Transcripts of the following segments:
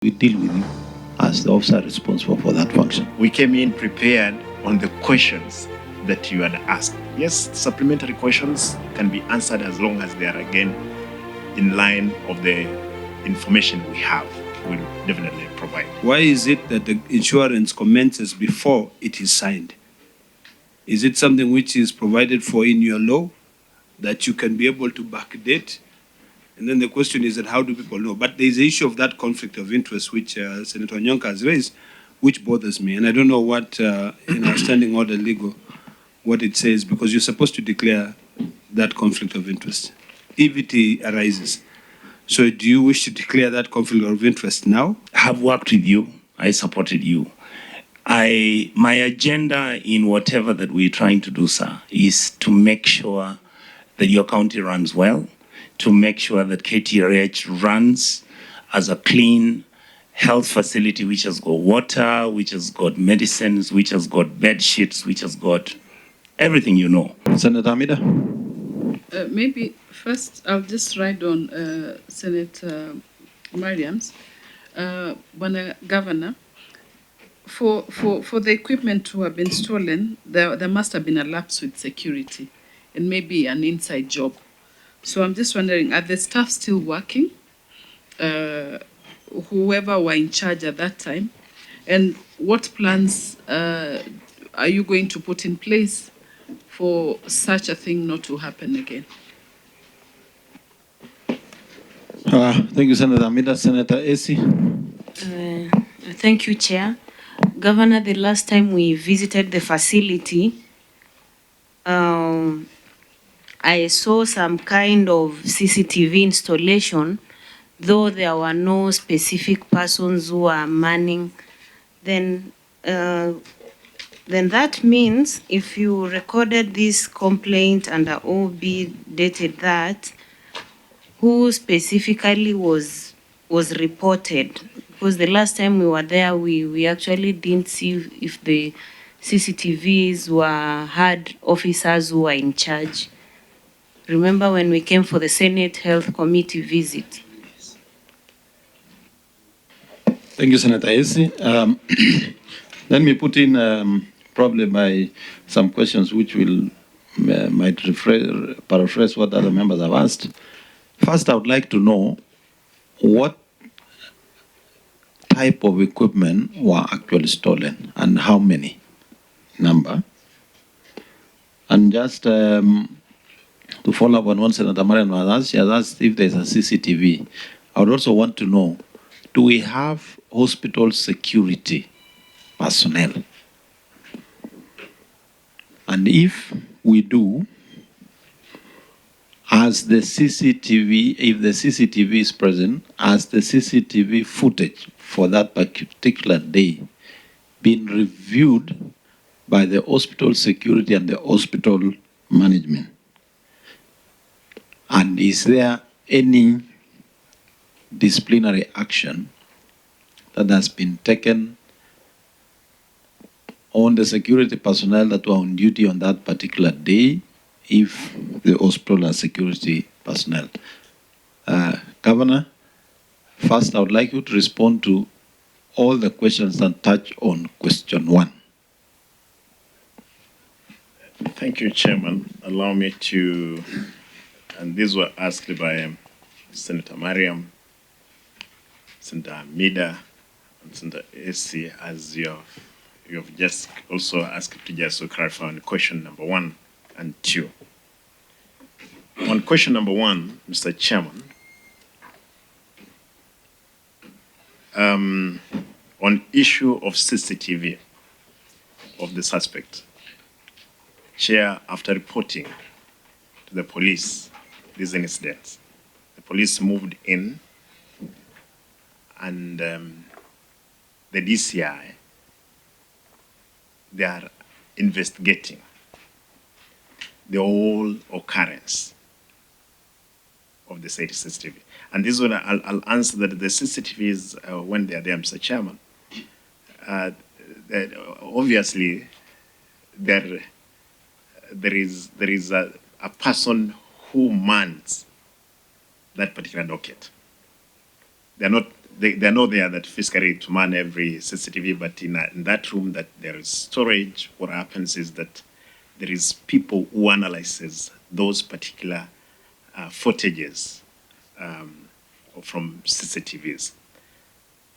we deal with you as the officer responsible for that function. We came in prepared on the questions that you had asked. Yes, supplementary questions can be answered as long as they are again in line of the information we have. We'll definitely provide. Why is it that the insurance commences before it is signed? Is it something which is provided for in your law that you can be able to backdate? And then the question is that how do people know? But there is the issue of that conflict of interest which Senator Onyonka has raised, which bothers me. And I don't know what, in our standing order legal, what it says, because you're supposed to declare that conflict of interest if it arises. So do you wish to declare that conflict of interest now? I have worked with you. I supported you. My agenda in whatever that we're trying to do, sir, is to make sure that your county runs well, to make sure that KTRH runs as a clean health facility which has got water, which has got medicines, which has got bed sheets, which has got everything you know. Senator Amida? Maybe first I'll just ride on Senator Mariam's. Bwana Governor, for the equipment to have been stolen, there must have been a lapse with security and maybe an inside job. So I'm just wondering, are the staff still working? Whoever were in charge at that time? And what plans are you going to put in place for such a thing not to happen again? Thank you, Senator Amida. Senator Esi? Thank you, Chair. Governor, the last time we visited the facility, I saw some kind of CCTV installation, though there were no specific persons who are manning. Then that means if you recorded this complaint under OB dated that, who specifically was reported? Because the last time we were there, we actually didn't see if the CCTVs had officers who were in charge. Remember when we came for the Senate Health Committee visit? Thank you, Senator Esi. Let me put in probably some questions which might paraphrase what other members have asked. First, I would like to know what type of equipment were actually stolen and how many number. And just to follow up on what Senator Mariam has asked, she has asked if there's a CCTV. I would also want to know, do we have hospital security personnel? And if we do, as the CCTV, if the CCTV is present, as the CCTV footage for that particular day been reviewed by the hospital security and the hospital management? And is there any disciplinary action that has been taken on the security personnel that were on duty on that particular day, if the hospital has security personnel? Governor, first I would like you to respond to all the questions that touch on question 1. Thank you, Chairman. Allow me to, and these were asked by Senator Mariam, Senator Amida, and Senator Esi, as you have just also asked to just clarify on question number 1 and 2. On question number 1, Mr. Chairman, on issue of CCTV of the suspect, Chair, after reporting to the police these incidents, the police moved in and the DCI, they are investigating the whole occurrence of the said CCTV. And this one, I'll answer that the CCTVs, when they are there, Mr. Chairman, obviously there is a person who mans that particular docket. They are not they know there that physically to man every CCTV, but in that room that there is storage, what happens is that there is people who analyzes those particular footages from CCTVs.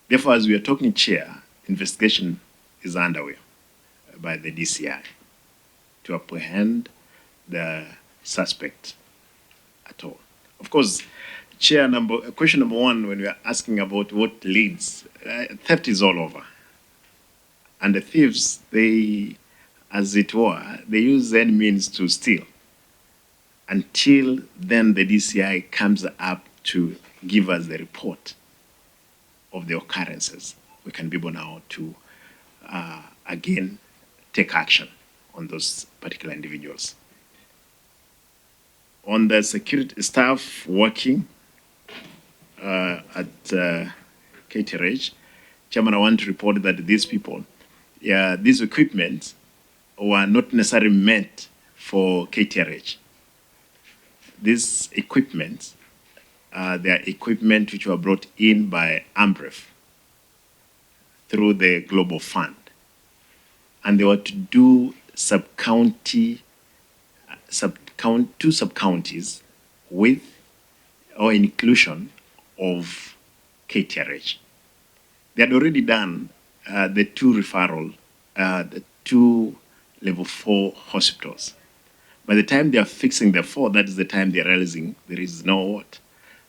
Therefore, as we are talking, Chair, investigation is underway by the DCI to apprehend the suspect at all. Of course, Chair, question number one, when we are asking about what leads, theft is all over. And the thieves, they, as it were, they use any means to steal. Until then, the DCI comes up to give us the report of the occurrences. We can be able now to, again, take action on those particular individuals. On the security staff working at KTRH, Chairman, I want to report that these people, these equipment were not necessarily meant for KTRH. These equipment, they are equipment which were brought in by AMREF through the Global Fund. And they were to do two sub-counties with or inclusion of KTRH. They had already done the two referral, the two level 4 hospitals. By the time they are fixing the 4, that is the time they are realizing there is no what?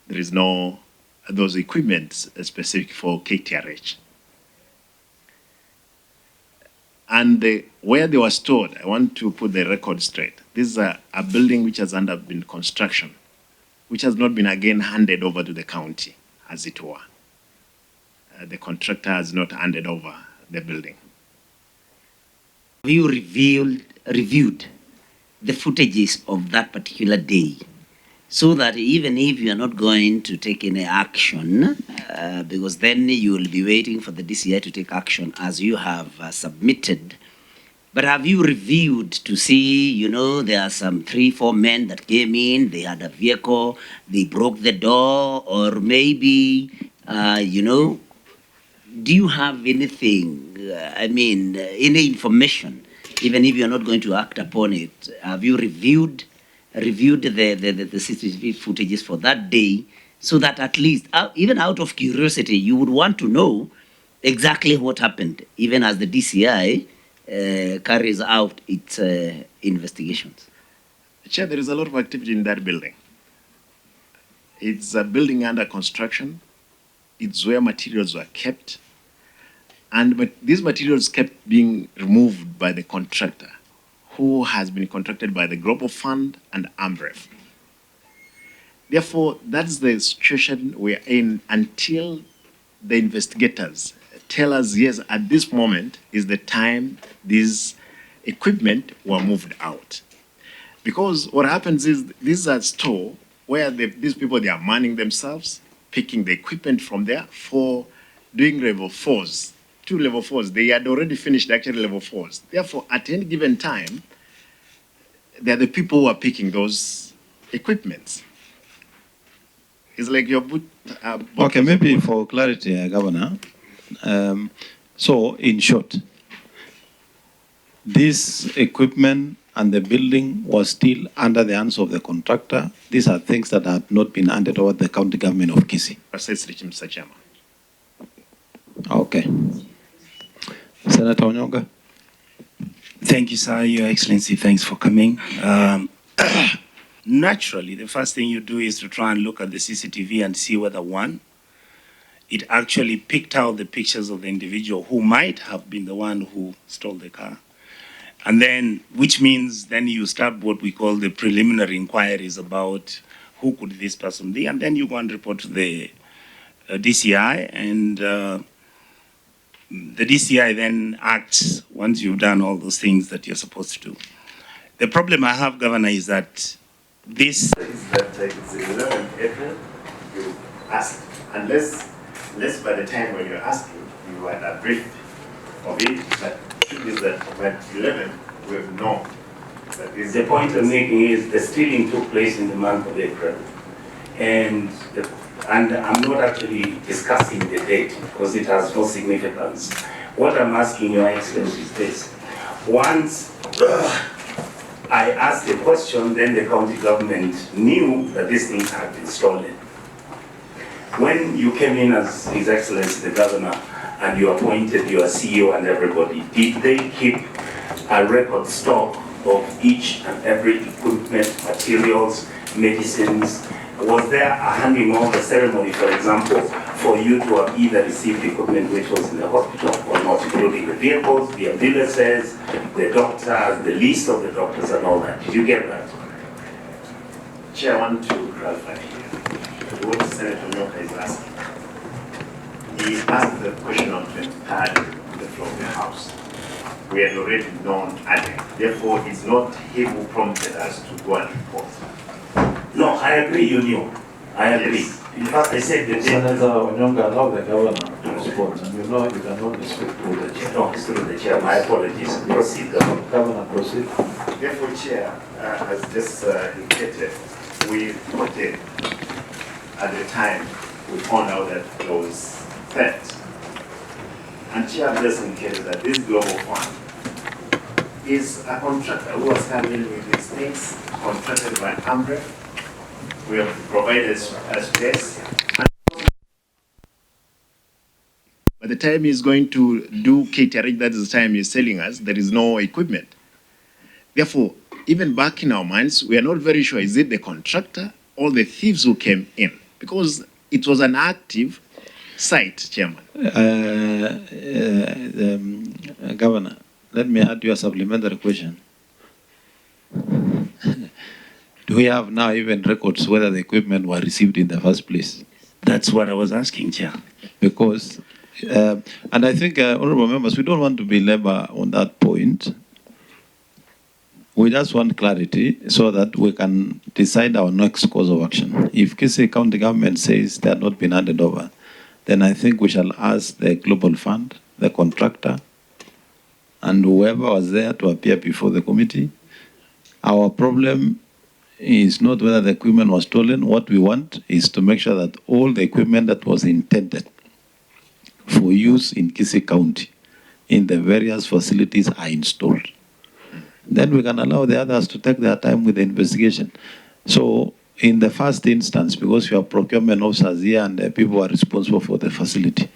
There is no those equipments specific for KTRH. And where they were stored, I want to put the record straight. This is a building which has been construction, which has not been again handed over to the county, as it were. The contractor has not handed over the building. Have you reviewed the footages of that particular day, so that even if you are not going to take any action, because then you will be waiting for the DCI to take action as you have submitted, but have you reviewed to see, you know, there are some 3-4 men that came in, they had a vehicle, they broke the door, or maybe, you know, do you have anything, any information, even if you're not going to act upon it? Have you reviewed the CCTV footages for that day, so that at least, even out of curiosity, you would want to know exactly what happened, even as the DCI carries out its investigations? Chair, there is a lot of activity in that building. It's a building under construction. It's where materials were kept. And these materials kept being removed by the contractor, who has been contracted by the Global Fund and AMREF. Therefore, that's the situation we're in until the investigators tell us, yes, at this moment is the time these equipment were moved out. Because what happens is, this is a store where these people, they are manning themselves, picking the equipment from there for doing level 4s. 2 level 4s. They had already finished actually level 4s. Therefore, at any given time, they're the people who are picking those equipments. It's like your boot. Okay, maybe for clarity, Governor. So, in short, this equipment and the building was still under the hands of the contractor. These are things that had not been handed over to the county government of Kisii. Mr. Chairman. Okay. Senator Onyonka. Thank you, sir. Your Excellency, thanks for coming. Naturally, the first thing you do is to try and look at the CCTV and see whether, one, it actually picked out the pictures of the individual who might have been the one who stole the car. And then, which means then you start what we call the preliminary inquiries about who could this person be, and then you go and report to the DCI, and the DCI then acts once you've done all those things that you're supposed to do. The problem I have, Governor, is that this is that it's the 11th April, you asked, unless by the time when you're asking, you had a brief of it, but is that by 11th, we have known that the point I'm making is the stealing took place in the month of April, and and I'm not actually discussing the date because it has no significance. What I'm asking Your Excellency is this. Once I asked the question, then the county government knew that these things had been stolen. When you came in as His Excellency the Governor and you appointed your CEO and everybody, did they keep a record stock of each and every equipment, materials, medicines? Was there a handing over ceremony, for example, for you to have either received equipment which was in the hospital or not, including the vehicles, the ambulances, the doctors, the list of the doctors and all that? Did you get that? Chair, I want to clarify here. What Senator Onyonka is asking. He asked the question on 23rd on the floor of the House. We had already known earlier. Therefore, it's not him who prompted us to go and report. No, I agree, you knew. I agree. Yes. In fact, I said the Senator Onyonka, allow the governor to respond, and you know you can only speak through the chair. No, it's through the chair. My apologies. Proceed, Governor. Governor, proceed. Therefore, Chair, as just indicated, we reported at the time we found out that there was theft. And Chair just indicated that this global fund is a contractor who was handling with these things, contracted by Ambre. We have provided a space. By the time he's going to do catering, that is the time he's telling us there is no equipment. Therefore, even back in our minds, we are not very sure, is it the contractor or the thieves who came in? Because it was an active site, Chairman. Governor, let me add you a supplementary question. Do we have now even records whether the equipment were received in the first place? That's what I was asking, Chair. Because, and I think, honorable members, we don't want to belabor on that point. We just want clarity so that we can decide our next course of action. If Kisii County government says they have not been handed over, then I think we shall ask the Global Fund, the contractor, and whoever was there to appear before the committee. Our problem is not whether the equipment was stolen. What we want is to make sure that all the equipment that was intended for use in Kisii County in the various facilities are installed. Then we can allow the others to take their time with the investigation. So in the first instance, because you have procurement officers here and the people who are responsible for the facility,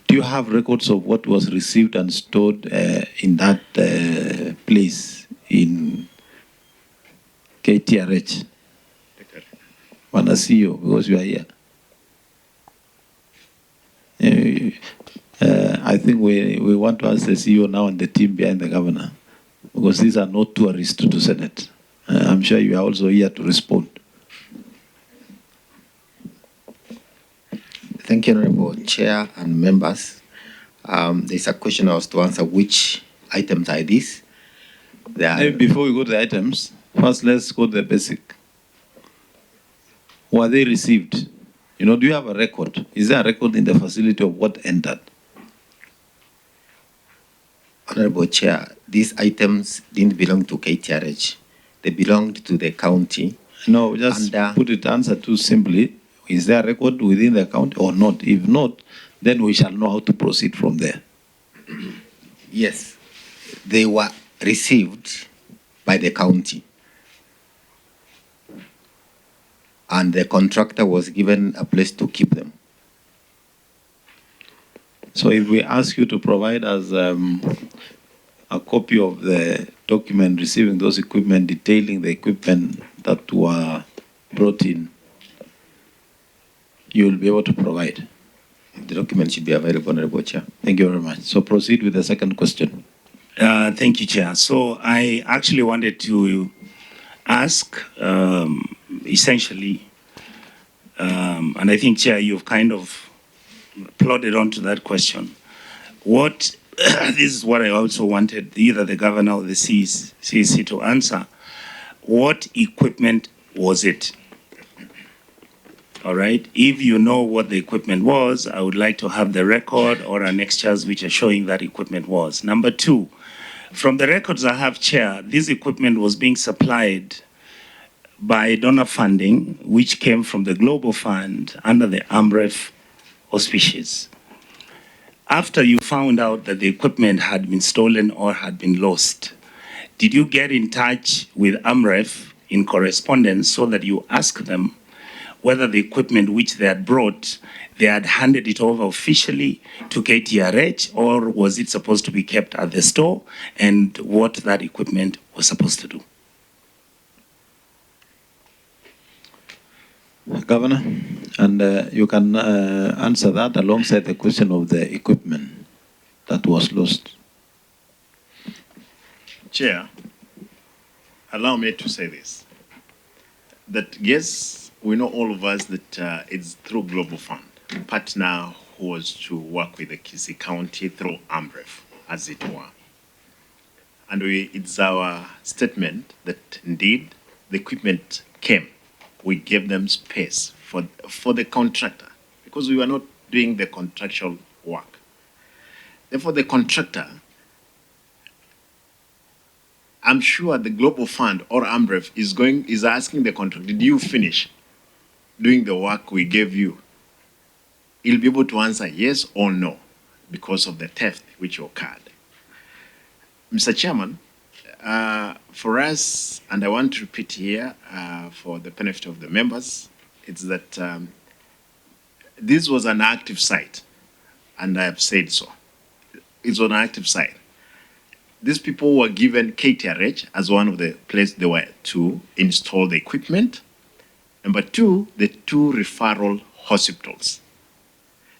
do you have records of what was received and stored in that place in KTRH? Wanna see you because you are here. I think we want to ask the CEO now and the team behind the governor, because these are not tourists to Senate. I'm sure you are also here to respond. Thank you, Honorable Chair and members. There's a question I was to answer. Which items are these? Before we go to the items, first let's go to the basic. Were they received? You know, do you have a record? Is there a record in the facility of what entered? Honorable Chair, these items didn't belong to KTRH. They belonged to the county. No, just put it, answer too simply. Is there a record within the county or not? If not, then we shall know how to proceed from there. Yes, they were received by the county. And the contractor was given a place to keep them. So if we ask you to provide us a copy of the document receiving those equipment, detailing the equipment that were brought in, you will be able to provide. The document should be available, Honorable Chair. Thank you very much. So proceed with the second question. Thank you, Chair. So I actually wanted to ask, essentially, and I think, Chair, you've kind of plodded onto that question. What, this is what I also wanted either the governor or the CEC to answer. What equipment was it? All right. If you know what the equipment was, I would like to have the record or annexures which are showing that equipment was. Number two, from the records I have, Chair, this equipment was being supplied by donor funding, which came from the Global Fund under the AMREF auspices. After you found out that the equipment had been stolen or had been lost, did you get in touch with AMREF in correspondence so that you ask them whether the equipment which they had brought, they had handed it over officially to KTRH, or was it supposed to be kept at the store, and what that equipment was supposed to do? Governor, and you can answer that alongside the question of the equipment that was lost. Chair, allow me to say this, that yes, we know all of us that it's through Global Fund, partner who was to work with the Kisii County through AMREF, as it were. And it's our statement that indeed the equipment came. We gave them space for the contractor because we were not doing the contractual work. Therefore, the contractor, I'm sure the Global Fund or AMREF is asking the contractor, did you finish doing the work we gave you? He'll be able to answer yes or no because of the theft which occurred. Mr. Chairman, for us, and I want to repeat here for the benefit of the members, it's that this was an active site, and I have said so. It's an active site. These people were given KTRH as one of the places they were to install the equipment. Number two, the two referral hospitals.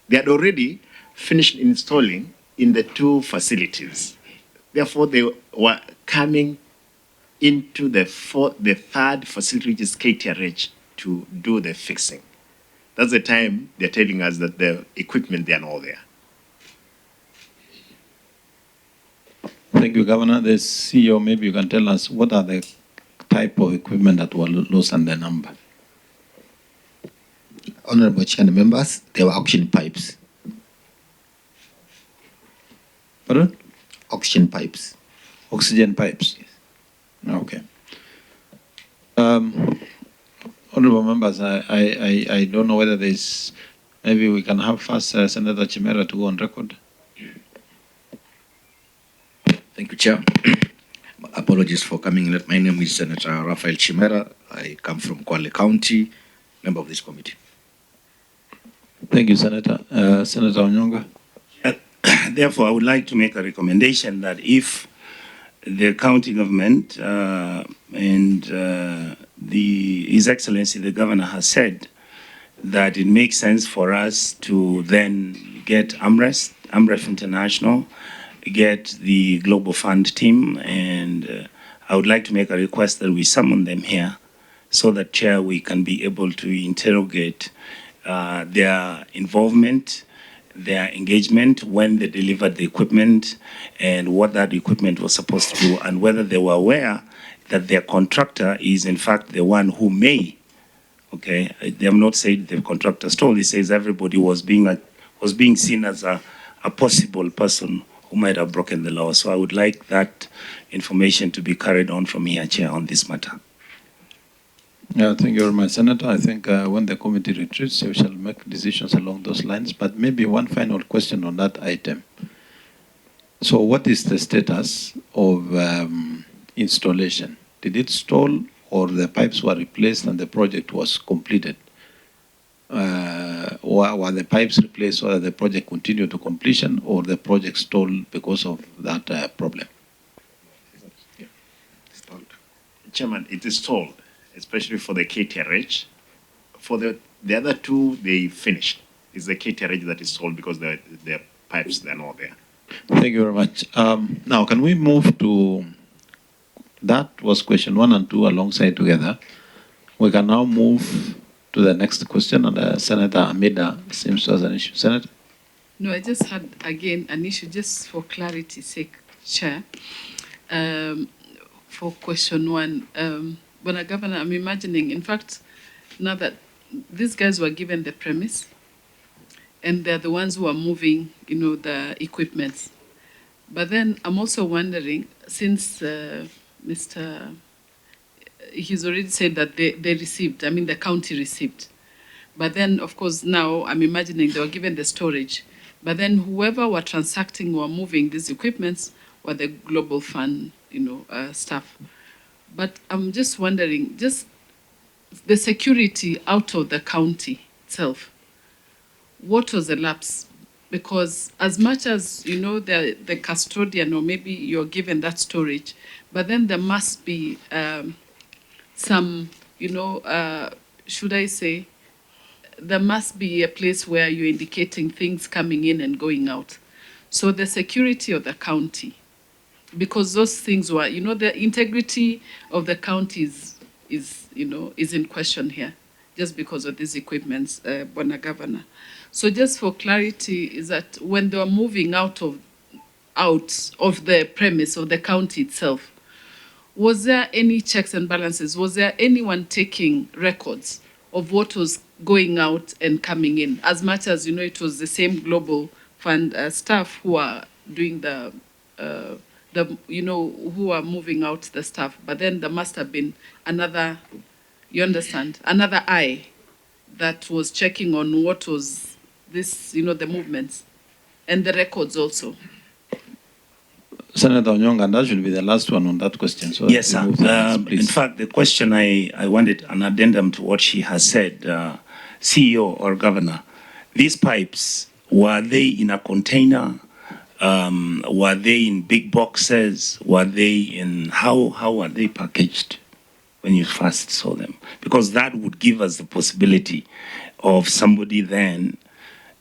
They had already finished installing in the two facilities. Therefore, they were coming into the third facility, which is KTRH, to do the fixing. That's the time they're telling us that the equipment, they are not there. Thank you, Governor. The CEO, maybe you can tell us what are the type of equipment that were lost and the number. Honorable Chair and members, there were auction pipes. Pardon? Auction pipes. Oxygen pipes? Yes. Okay. Honorable members, I don't know whether there's, maybe we can have first Senator Chimera to go on record. Thank you, Chair. Apologies for coming late. My name is Senator Raphael Chimera. I come from Kwale County, member of this committee. Thank you, Senator. Senator Onyonka. Therefore, I would like to make a recommendation that if the county government and His Excellency the Governor has said that it makes sense for us to then get AMREF International, get the Global Fund team, and I would like to make a request that we summon them here so that, Chair, we can be able to interrogate their involvement, their engagement when they delivered the equipment and what that equipment was supposed to do, and whether they were aware that their contractor is in fact the one who may, okay, they have not said the contractor stole, it says everybody was being seen as a possible person who might have broken the law. So I would like that information to be carried on from here, Chair, on this matter. Yeah, thank you very much, Senator. I think when the committee retreats, we shall make decisions along those lines. But maybe one final question on that item. So what is the status of installation? Did it stall, or the pipes were replaced and the project was completed? Or were the pipes replaced so that the project continued to completion, or the project stalled because of that problem? Chairman, it is stalled, especially for the KTRH. For the other two, they finished. It's the KTRH that is stalled because the pipes, they're not there. Thank you very much. Now, can we move to, that was question 1 and 2 alongside together. We can now move to the next question, and Senator Amida seems to have an issue. Senator? No, I just had, again, an issue just for clarity's sake, Chair. For question 1, but Governor, I'm imagining, in fact, now that these guys were given the premise, and they're the ones who are moving, the equipment. But then I'm also wondering, since Mr. he's already said that they received, I mean, the county received. But then, of course, now I'm imagining they were given the storage. But then whoever were transacting or moving these equipments were the Global Fund, staff. But I'm just wondering, just the security out of the county itself, what was the lapse? Because as much as, the custodian, or maybe you're given that storage, but then there must be some, should I say, there must be a place where you're indicating things coming in and going out. So the security of the county, because those things were, the integrity of the county is in question here, just because of these equipments, Bwana Governor. So just for clarity, is that when they were moving out of the premise of the county itself, was there any checks and balances? Was there anyone taking records of what was going out and coming in? As much as, it was the same Global Fund staff who are doing who are moving out the stuff, but then there must have been another, another eye that was checking on what was this, the movements and the records also. Senator Onyonka, and that should be the last one on that question. So yes, sir. Please. In fact, the question I wanted an addendum to what she has said, CEO or Governor. These pipes, were they in a container? Were they in big boxes? Were they in, how were they packaged when you first saw them? Because that would give us the possibility of somebody then,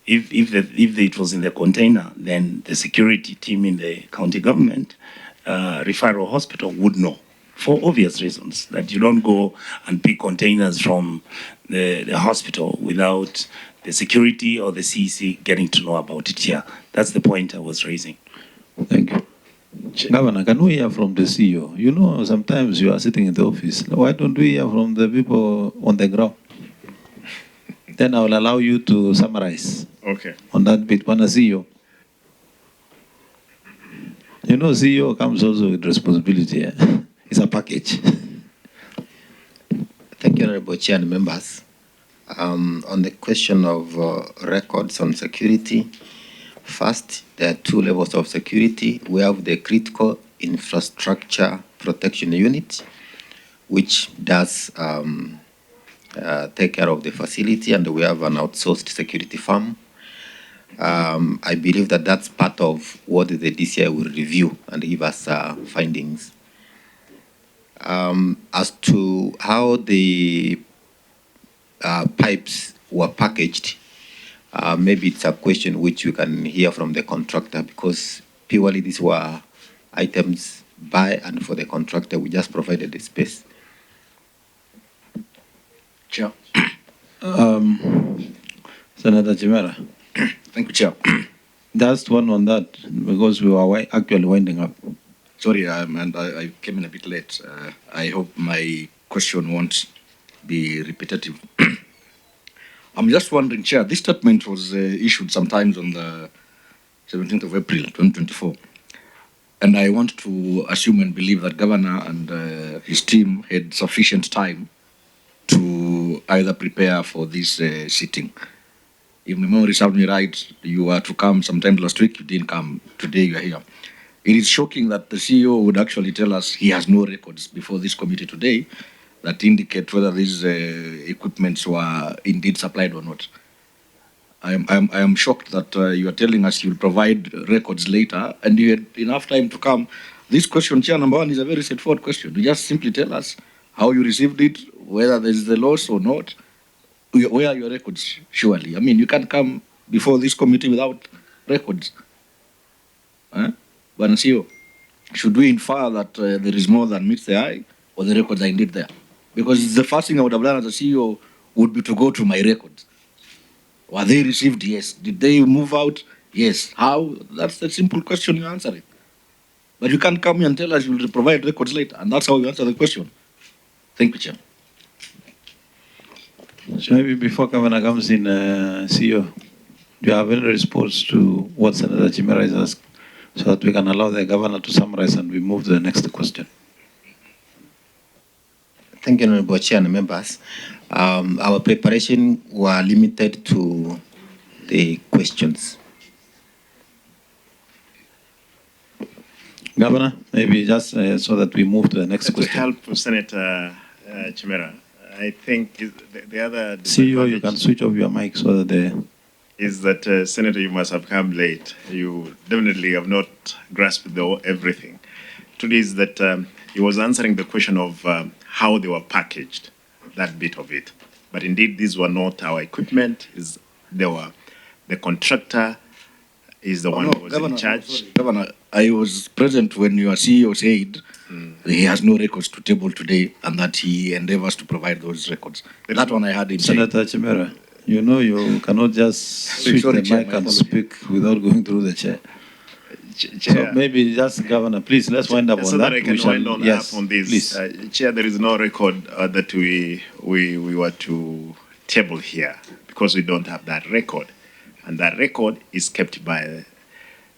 if it was in the container, then the security team in the county government, referral hospital would know, for obvious reasons, that you don't go and pick containers from the hospital without the security or the CEC getting to know about it here. That's the point I was raising. Thank you. Governor, can we hear from the CEO? Sometimes you are sitting in the office. Why don't we hear from the people on the ground? Then I will allow you to summarize. Okay. On that bit, Bwana CEO. CEO comes also with responsibility. It's a package. Thank you, Honorable Chair and members. On the question of records on security, first, there are two levels of security. We have the Critical Infrastructure Protection Unit, which does take care of the facility, and we have an outsourced security firm. I believe that that's part of what the DCI will review and give us findings. As to how the pipes were packaged, maybe it's a question which we can hear from the contractor, because purely these were items by and for the contractor. We just provided the space. Chair. Senator Chimera. Thank you, Chair. Just one on that, because we were actually winding up. Sorry, and I came in a bit late. I hope my question won't be repetitive. I'm just wondering, Chair, this statement was issued sometimes on the 17th of April, 2024. And I want to assume and believe that Governor and his team had sufficient time to either prepare for this sitting. If my memory serves me right, you were to come sometime last week, you didn't come. Today you are here. It is shocking that the CEO would actually tell us he has no records before this committee today that indicate whether these equipments were indeed supplied or not. I am shocked that you are telling us you will provide records later, and you had enough time to come. This question, Chair, number one, is a very straightforward question. You just simply tell us how you received it, whether there is the loss or not. Where are your records, surely? I mean, you can't come before this committee without records. Bwana CEO, should we infer that there is more than meets the eye, or the records are indeed there? Because the first thing I would have done as a CEO would be to go to my records. Were they received? Yes. Did they move out? Yes. How? That's the simple question you answer it. But you can't come here and tell us you will provide records later, and that's how you answer the question. Thank you, Chair. Maybe before Governor comes in, CEO, do you have any response to what Senator Chimera is asked, so that we can allow the Governor to summarize and we move to the next question? Thank you, Honorable Chair and members. Our preparation were limited to the questions. Governor, maybe just so that we move to the next To question. help Senator Chimera, I think the other CEO, you can switch off your mic so that is that Senator, you must have come late. You definitely have not grasped everything. Today is that he was answering the question of how they were packaged, that bit of it. But indeed, these were not our equipment. The contractor is the one who was in charge. Governor, I was present when your CEO said he has no records to table today and that he endeavors to provide those records. That one I had him say. Senator Chimera, you know you cannot just switch the mic and speak without going through the chair. So maybe just Governor, please, let's wind up on that. So that I can wind on yes, up on this. Please. Chair, there is no record that we were to table here because we don't have that record. And that record is kept by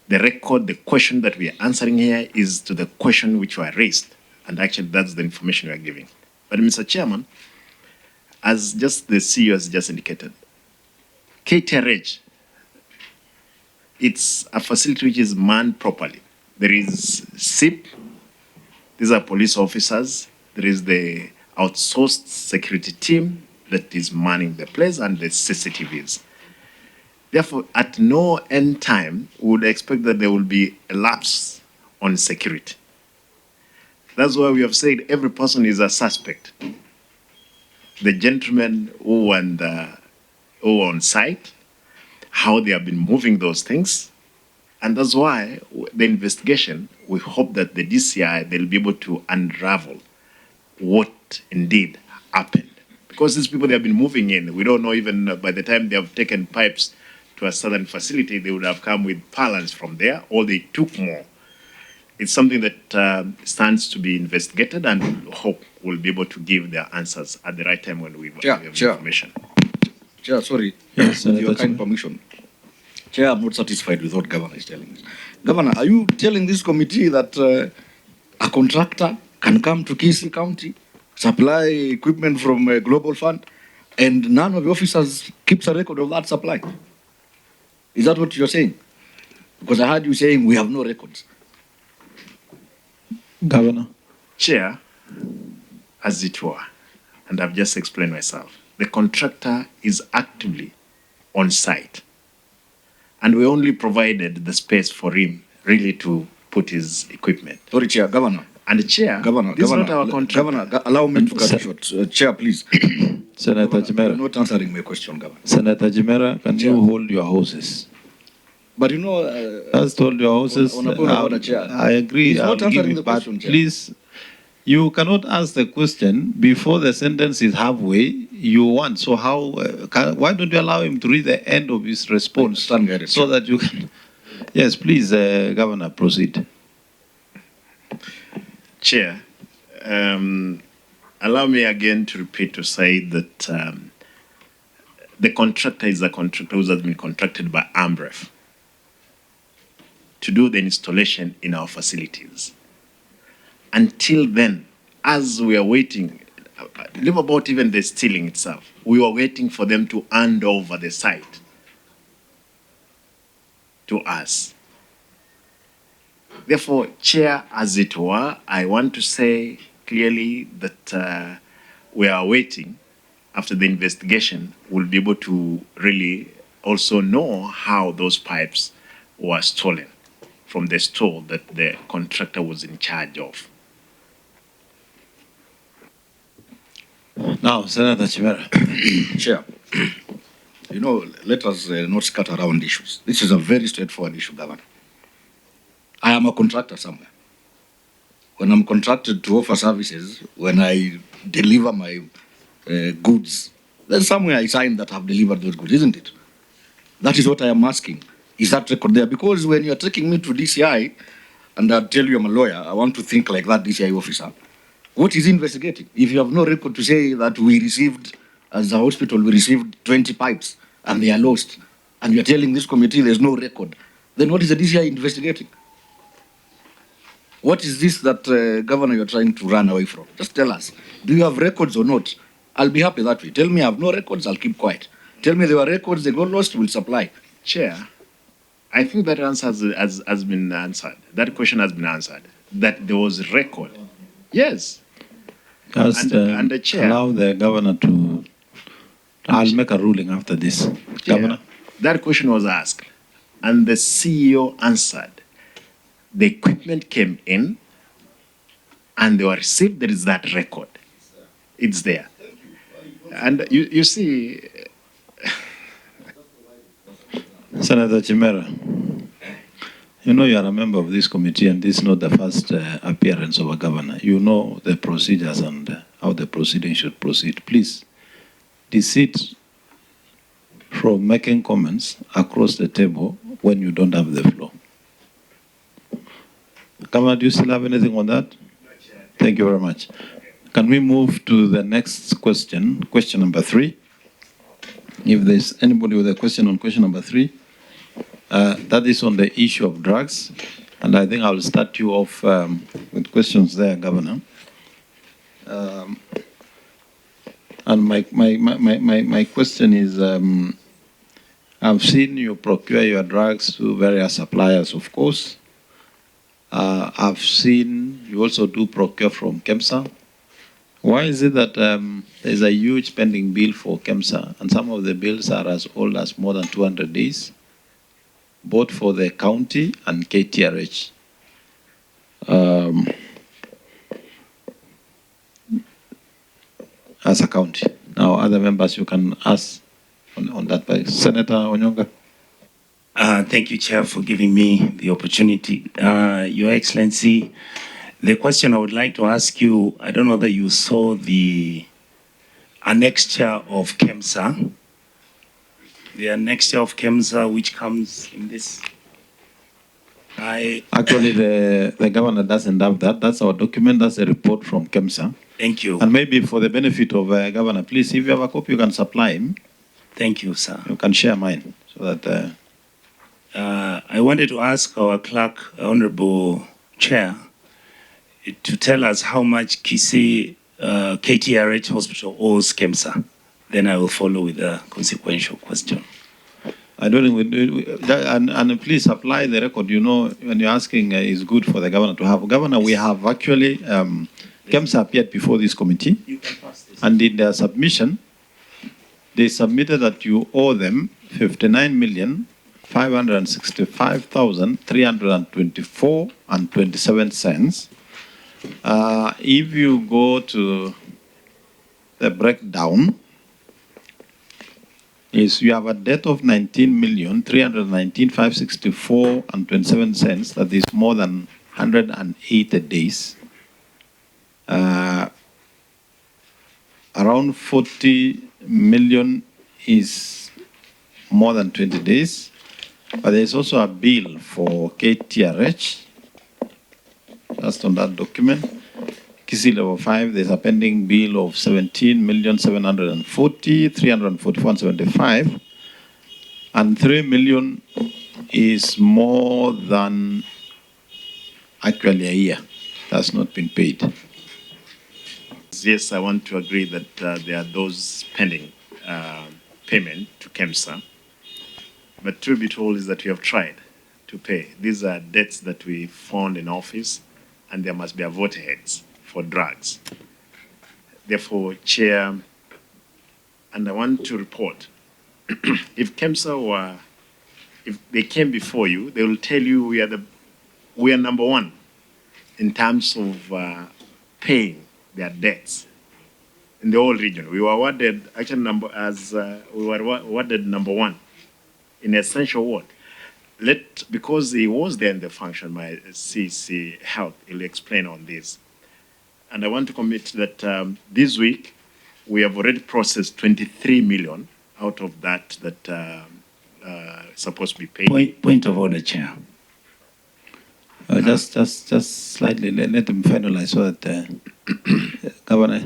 the record. The question that we are answering here is to the question which were raised. And actually, that's the information we are giving. But Mr. Chairman, as just the CEO has just indicated, KTRH, it's a facility which is manned properly. There is SIP, these are police officers. There is the outsourced security team that is manning the place and the CCTVs. Therefore, at no end time, we would expect that there will be a lapse on security. That's why we have said every person is a suspect. The gentlemen who were on site, how they have been moving those things. And that's why the investigation, we hope that the DCI, they'll be able to unravel what indeed happened. Because these people, they have been moving in. We don't know even by the time they have taken pipes to a southern facility, they would have come with pallets from there, or they took more. It's something that stands to be investigated, and hope we'll be able to give their answers at the right time when we have information. Chair, sorry. Yes, with your kind permission. Chair, I'm not satisfied with what Governor is telling us. Governor, are you telling this committee that a contractor can come to Kisii County, supply equipment from a global fund, and none of the officers keeps a record of that supply? Is that what you're saying? Because I heard you saying we have no records. Governor. Chair, as it were, and I've just explained myself, the contractor is actively on site. And we only provided the space for him really to put his equipment. Sorry, Chair, Governor. And the Chair, this is not our contractor. Governor, allow me to cut you short. Chair, please. Senator Chimera. You're not answering my question, Governor. Senator Chimera, can you hold your horses? But you know... As told your horses, I agree. He's not answering the question, Chair. Please, you cannot ask the question before the sentence is halfway. You want. So how? Why don't you allow him to read the end of his response so that you can? Yes, please, Governor, proceed. Chair, allow me again to repeat to say that the contractor is a contractor who has been contracted by AMREF to do the installation in our facilities. Until then, as we are waiting, leave about even the stealing itself, we were waiting for them to hand over the site to us. Therefore, Chair, as it were, I want to say clearly that we are waiting. After the investigation, we'll be able to really also know how those pipes were stolen from the store that the contractor was in charge of. Now, Senator Chimera. Chair, you know, let us not scatter around issues. This is a very straightforward issue, Governor. I am a contractor somewhere. When I'm contracted to offer services, when I deliver my goods, there's somewhere I sign that I've delivered those goods, isn't it? That is what I am asking. Is that record there? Because when you're taking me to DCI, and I tell you I'm a lawyer, I want to think like that DCI officer. What is investigating? If you have no record to say that we received, as a hospital, we received 20 pipes and they are lost, and you're telling this committee there's no record, then what is the DCI investigating? What is this that, Governor, you're trying to run away from? Just tell us. Do you have records or not? I'll be happy that way. Tell me I have no records, I'll keep quiet. Tell me there were records, they got lost, we'll supply. Chair, I think that answer has been answered. That question has been answered. That there was record. Yes. Just And the chair. allow the governor to. I'll make a ruling after this. Chair, Governor. that question was asked, and the CEO answered. The equipment came in, and they were received. There is that record. It's there. And you see, Senator Chimera, you know you are a member of this committee, and this is not the first appearance of a governor. You know the procedures and how the proceeding should proceed. Please desist from making comments across the table when you don't have the floor. Governor, do you still have anything on that? Thank you very much. Can we move to the next question, question number 3? If there's anybody with a question on question number 3, that is on the issue of drugs. And I think I'll start you off with questions there, Governor. And my question is, I've seen you procure your drugs through various suppliers, of course. I've seen you also do procure from KEMSA. Why is it that there's a huge pending bill for KEMSA, and some of the bills are as old as more than 200 days, both for the county and KTRH? As a county. Now, other members, you can ask on that. Senator Onyonka. Thank you, Chair, for giving me the opportunity. Your Excellency, the question I would like to ask you, I don't know that you saw the annexure of KEMSA. The annexure of KEMSA, which comes in this. Actually, the governor doesn't have that. That's our document. That's a report from KEMSA. Thank you. And maybe for the benefit of Governor, please, if you have a copy, you can supply him. Thank you, sir. You can share mine so that. I wanted to ask our clerk, Honorable Chair, to tell us how much Kisii KTRH Hospital owes KEMSA. Then I will follow with a consequential question. I don't think and please apply the record. You know, when you're asking, is good for the governor to have. Governor, we have actually, KEMSA appeared before this committee, and in their submission, they submitted that you owe them 59,565,324 and 27 cents. If you go to the breakdown, is you have a debt of 19,319,564 and 27 cents. That is more than 180 days. Around 40 million is more than 20 days. But there's also a bill for KTRH. Just on that document. Kisii level 5, there's a pending bill of 17,740,341.75, and 3 million is more than actually a year. That's not been paid. Yes, I want to agree that there are those pending payment to KEMSA. But truth be told is that we have tried to pay. These are debts that we found in office, and there must be a vote heads for drugs. Therefore, Chair, and I want to report, if KEMSA were, if they came before you, they will tell you we are number one in terms of paying their debts in the whole region. We were awarded actually number one in essential ward. Because he was there in the function, my CC Health, he'll explain on this. And I want to commit that this week, we have already processed 23 million out of that supposed to be paid. Point of order, Chair. Just slightly, let them finalize so that, Governor.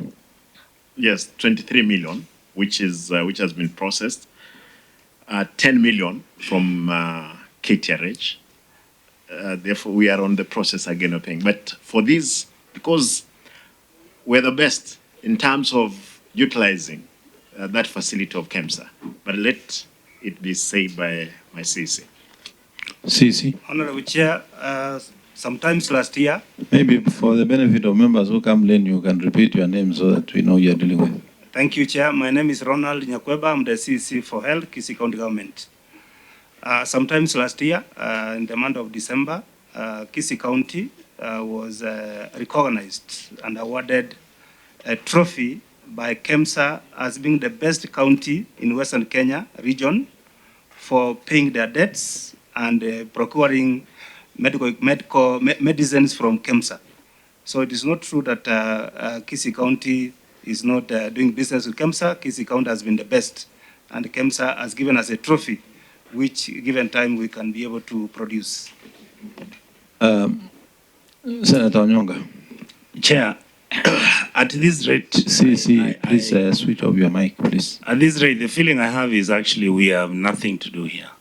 Yes, 23 million, which has been processed. 10 million from KTRH, therefore we are on the process again of paying. But for these, because we're the best in terms of utilizing that facility of KEMSA, but let it be said by my CC. CC, Honorable Chair, sometimes last year, maybe for the benefit of members who come late, you can repeat your name so that we know you're dealing with. thank you, Chair. My name is Ronald Nyakweba. I'm the CC for Health, Kisii County Government. Sometimes last year, in the month of December, Kisii County was recognized and awarded a trophy by KEMSA as being the best county in Western Kenya region for paying their debts and procuring medicines from KEMSA. So it is not true that Kisii County is not doing business with KEMSA. Kisii County has been the best, and KEMSA has given us a trophy, which given time we can be able to produce. Senator Onyonka. Chair, at this rate, CC, please switch off your mic, please. At this rate, the feeling I have is actually we have nothing to do here.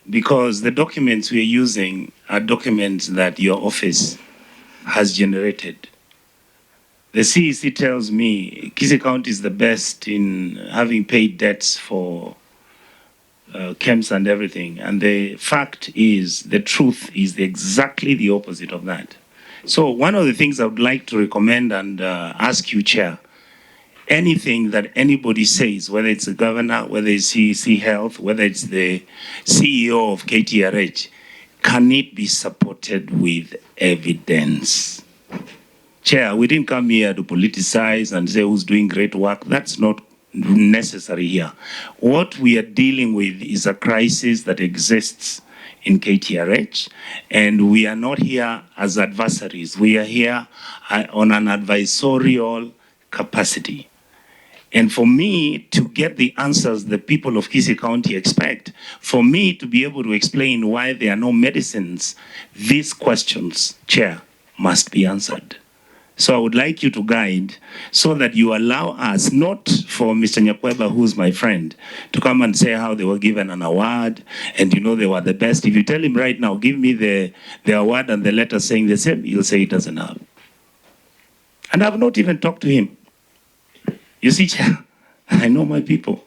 Because the documents we are using are documents that your office has generated. The CEC tells me Kisii County is the best in having paid debts for KEMS and everything. And the fact is, the truth is exactly the opposite of that. So one of the things I would like to recommend and ask you, Chair, anything that anybody says, whether it's the governor, whether it's CEC Health, whether it's the CEO of KTRH, can it be supported with evidence? Chair, we didn't come here to politicize and say who's doing great work. That's not necessary here. What we are dealing with is a crisis that exists in KTRH, and we are not here as adversaries. We are here on an advisorial capacity. And for me to get the answers the people of Kisii County expect, for me to be able to explain why there are no medicines, these questions, Chair, must be answered. So I would like you to guide so that you allow us, not for Mr. Nyakweba, who's my friend, to come and say how they were given an award and you know they were the best. If you tell him right now, give me the award and the letter saying the same, he'll say he doesn't have. And I've not even talked to him. You see, Chair, I know my people.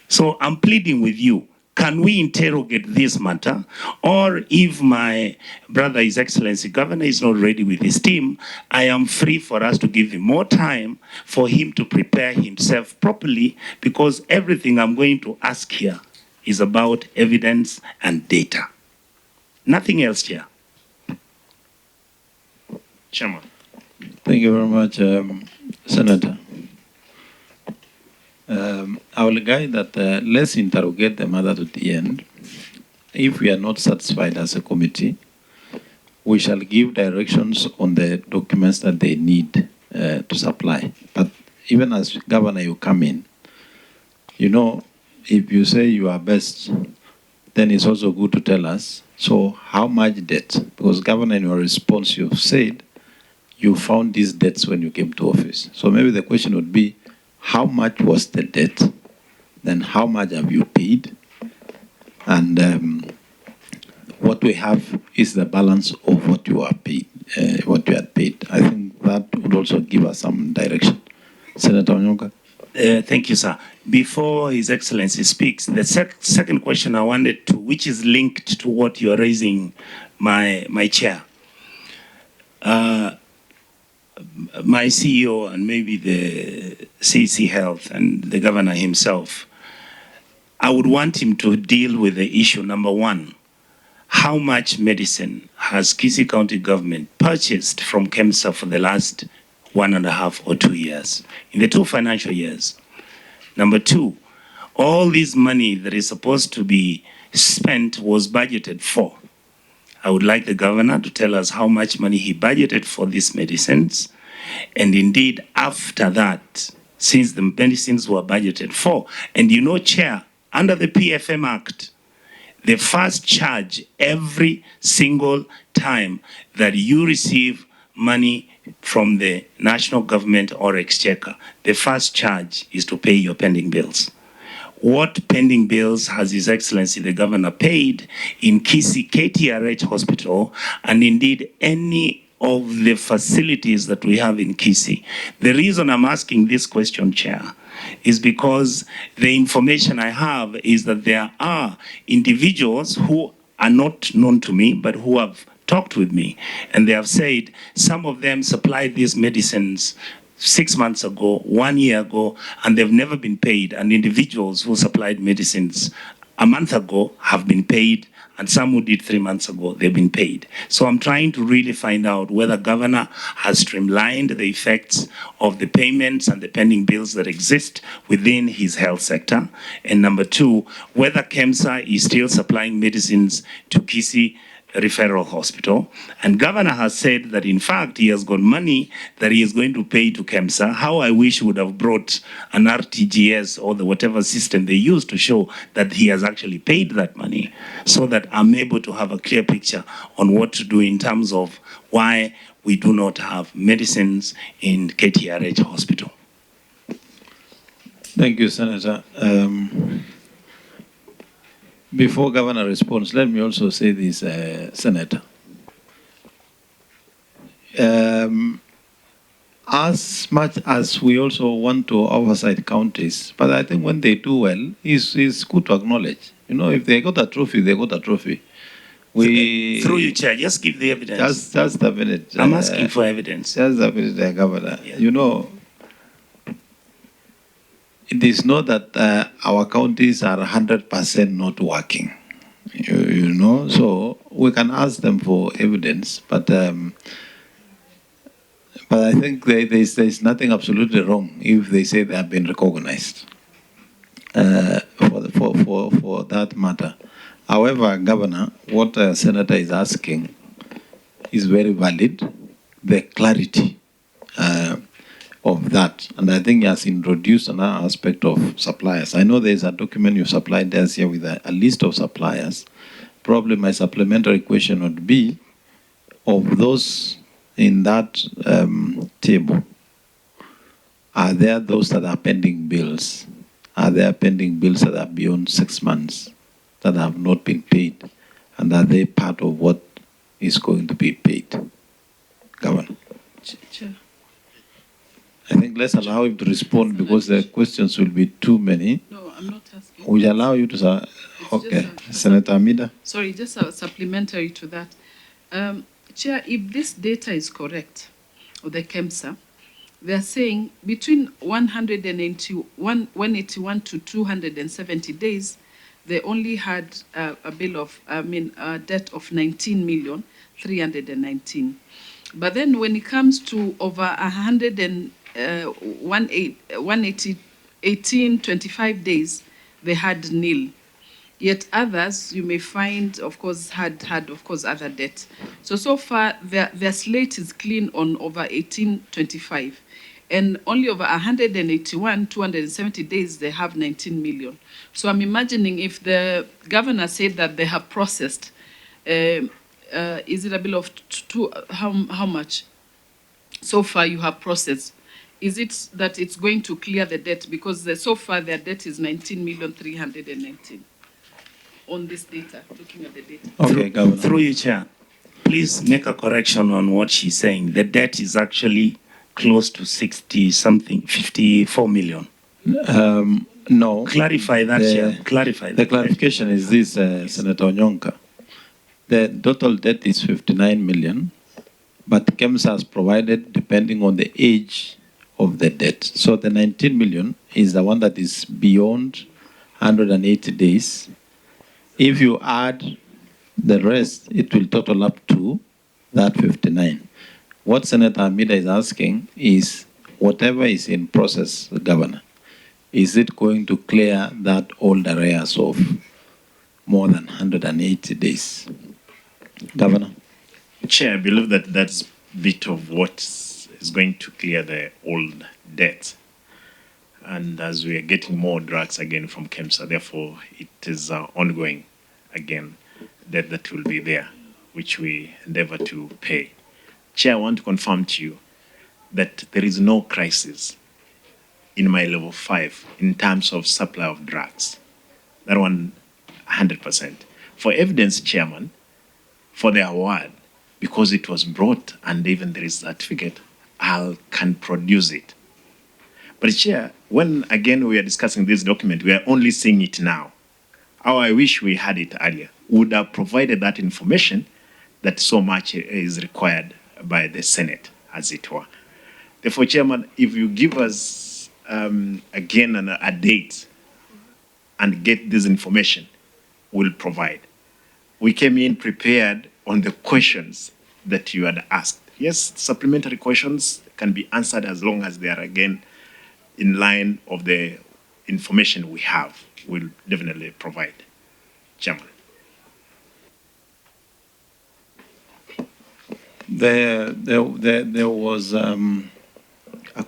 So I'm pleading with you. Can we interrogate this matter? Or if my brother, His Excellency Governor, is not ready with his team, I am free for us to give him more time for him to prepare himself properly, because everything I'm going to ask here is about evidence and data. Nothing else, Chair. Chairman. Thank you very much, Senator. I will guide that let's interrogate the matter to the end. If we are not satisfied as a committee, we shall give directions on the documents that they need to supply. But even as Governor, you come in, you know, if you say you are best, then it's also good to tell us, so how much debt? Because Governor, in your response, you said you found these debts when you came to office. So maybe the question would be, how much was the debt? Then how much have you paid? And what we have is the balance of what you are paid, what you had paid. I think that would also give us some direction. Senator Onyonka. Thank you, sir. Before His Excellency speaks, the second question I wanted to, which is linked to what you are raising, my chair. My CEO and maybe the CEC Health and the governor himself, I would want him to deal with the issue, number one, how much medicine has Kisii County government purchased from KEMSA for the last 1.5 or 2 years, in the 2 financial years? Number two, all this money that is supposed to be spent was budgeted for. I would like the governor to tell us how much money he budgeted for these medicines. And indeed, after that, since the medicines were budgeted for, and you know, Chair, under the PFM Act, the first charge every single time that you receive money from the national government or exchequer, the first charge is to pay your pending bills. what pending bills has His Excellency the Governor paid in Kisii KTRH Hospital, and indeed any of the facilities that we have in Kisii. The reason I'm asking this question, Chair, is because the information I have is that there are individuals who are not known to me, but who have talked with me, and they have said some of them supplied these medicines 6 months ago, 1 year ago, and they've never been paid. And individuals who supplied medicines a month ago have been paid, and some who did 3 months ago, they've been paid. So I'm trying to really find out whether Governor has streamlined the effects of the payments and the pending bills that exist within his health sector. And number two, whether KEMSA is still supplying medicines to Kisii Referral Hospital. And Governor has said that in fact he has got money that he is going to pay to KEMSA. How I wish he would have brought an RTGS or the whatever system they use to show that he has actually paid that money, so that I'm able to have a clear picture on what to do in terms of why we do not have medicines in KTRH Hospital. Thank you, Senator. Before Governor responds, let me also say this, Senator. As much as we also want to oversight counties, but I think when they do well, it's good to acknowledge. You know, if they got a trophy, they got a trophy. Through you, Chair, just give the evidence. Just a minute. I'm asking for evidence. Just a minute, Governor. Yeah. You know, it is not that our counties are 100% not working, you know, so we can ask them for evidence, but I think there's nothing absolutely wrong if they say they have been recognized for that matter. However, Governor, what Senator is asking is very valid, the clarity of that. And I think he has introduced another aspect of suppliers. I know there's a document you supplied us here with a list of suppliers. Probably my supplementary question would be, of those in that table, are there those that are pending bills? Are there pending bills that are beyond 6 months that have not been paid? And are they part of what is going to be paid? Governor. Chair. I think let's allow him to respond because the questions will be too many. No, I'm not asking. We allow you to. Okay, Senator Amida. Sorry, just a supplementary to that. Chair, if this data is correct, or the KEMSA, they are saying between 181 to 270 days, they only had a debt of 19,319,000. But then when it comes to over 25 days, they had nil. Yet others, you may find, of course, had other debt. So far, their slate is clean on over 1825. And only over 270 days, they have 19 million. So I'm imagining if the governor said that they have processed, is it a bill of how much? So far you have processed. Is it that it's going to clear the debt? Because so far their debt is 19,319,000 on this data, looking at the data. Okay, Governor. Through you, Chair, please make a correction on what she's saying. The debt is actually close to 60-something, 54 million. No. Clarify that, Chair. Clarify that. The clarification is this, Senator Onyonka. The total debt is 59 million, but KEMSA has provided depending on the age of the debt. So the 19 million is the one that is beyond 180 days. If you add the rest, it will total up to that 59. What Senator Amida is asking is whatever is in process, Governor, is it going to clear that old arrears of more than 180 days? Governor. Chair, I believe that that's a bit of what is going to clear the old debt. And as we are getting more drugs again from KEMSA, therefore it is ongoing again debt that will be there, which we endeavor to pay. Chair, I want to confirm to you that there is no crisis in my level 5 in terms of supply of drugs. That one, 100%. For evidence, Chairman, for the award, because it was brought and even there is a certificate, I can produce it. But Chair, when again we are discussing this document, we are only seeing it now. How I wish we had it earlier. We would have provided that information that so much is required by the Senate, as it were. Therefore, Chairman, if you give us again a date and get this information, we'll provide. We came in prepared on the questions that you had asked. Yes, supplementary questions can be answered as long as they are again in line of the information we have. We'll definitely provide. Chairman. There was a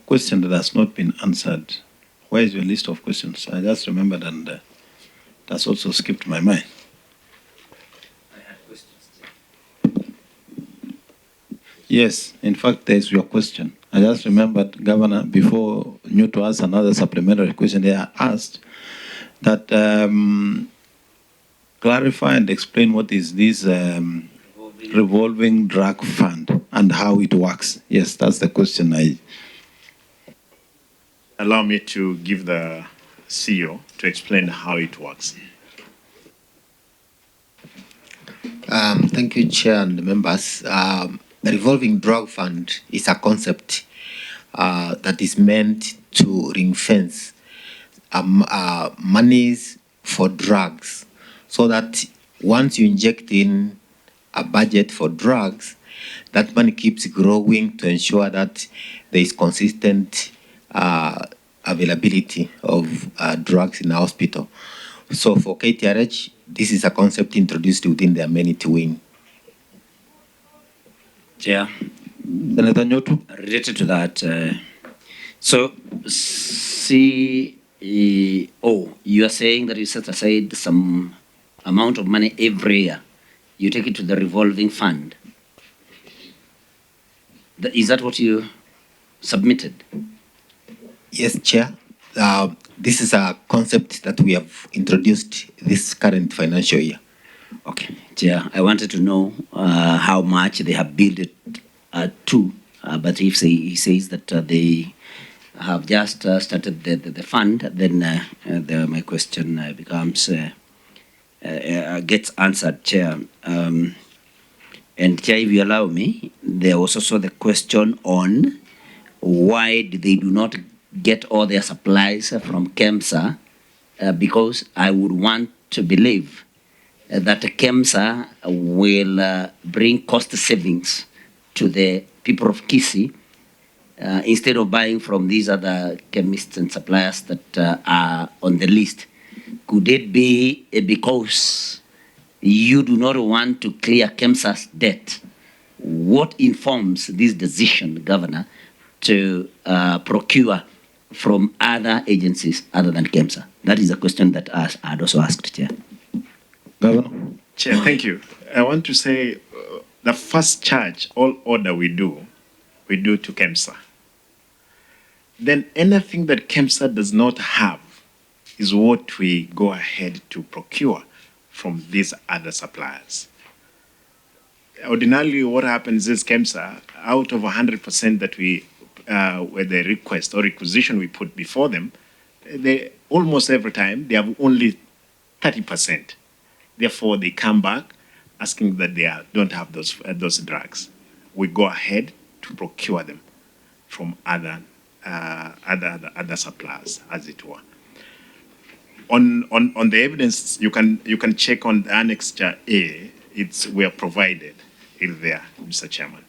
question that has not been answered. Where is your list of questions? I just remembered, and that's also skipped my mind. I had questions. Yes, in fact, there's your question. I just remembered, Governor, before you to ask another supplementary question, they are asked that clarify and explain what is this revolving drug fund and how it works. Yes, that's the question. Allow me to give the CEO to explain how it works. Thank you, Chair and members. The revolving drug fund is a concept that is meant to ring-fence monies for drugs, so that once you inject in a budget for drugs, that money keeps growing to ensure that there is consistent availability of drugs in the hospital. So for KTRH, this is a concept introduced within the amenity wing. Chair, Senator Nyotu? related to that, so CEO, you are saying that you set aside some amount of money every year. You take it to the revolving fund. Is that what you submitted? Yes, Chair. This is a concept that we have introduced this current financial year. Okay, Chair, I wanted to know how much they have built it to, but if he says that they have just started the fund, then my question becomes, gets answered, Chair. And Chair, if you allow me, there was also the question on why they do not get all their supplies from KEMSA, because I would want to believe that KEMSA will bring cost savings to the people of Kisii instead of buying from these other chemists and suppliers that are on the list. Could it be because you do not want to clear KEMSA's debt? What informs this decision, Governor, to procure from other agencies other than KEMSA? That is a question that I had also asked, Chair. Governor? Chair, thank you. I want to say the first charge, all order we do to KEMSA. Then anything that KEMSA does not have is what we go ahead to procure from these other suppliers. Ordinarily, what happens is KEMSA, out of 100% that we, with the request or requisition we put before them, they almost every time they have only 30%. Therefore, they come back asking that they don't have those drugs. We go ahead to procure them from other suppliers, as it were. On the evidence, you can check on the Annex A. We are provided in there, Mr. Chairman.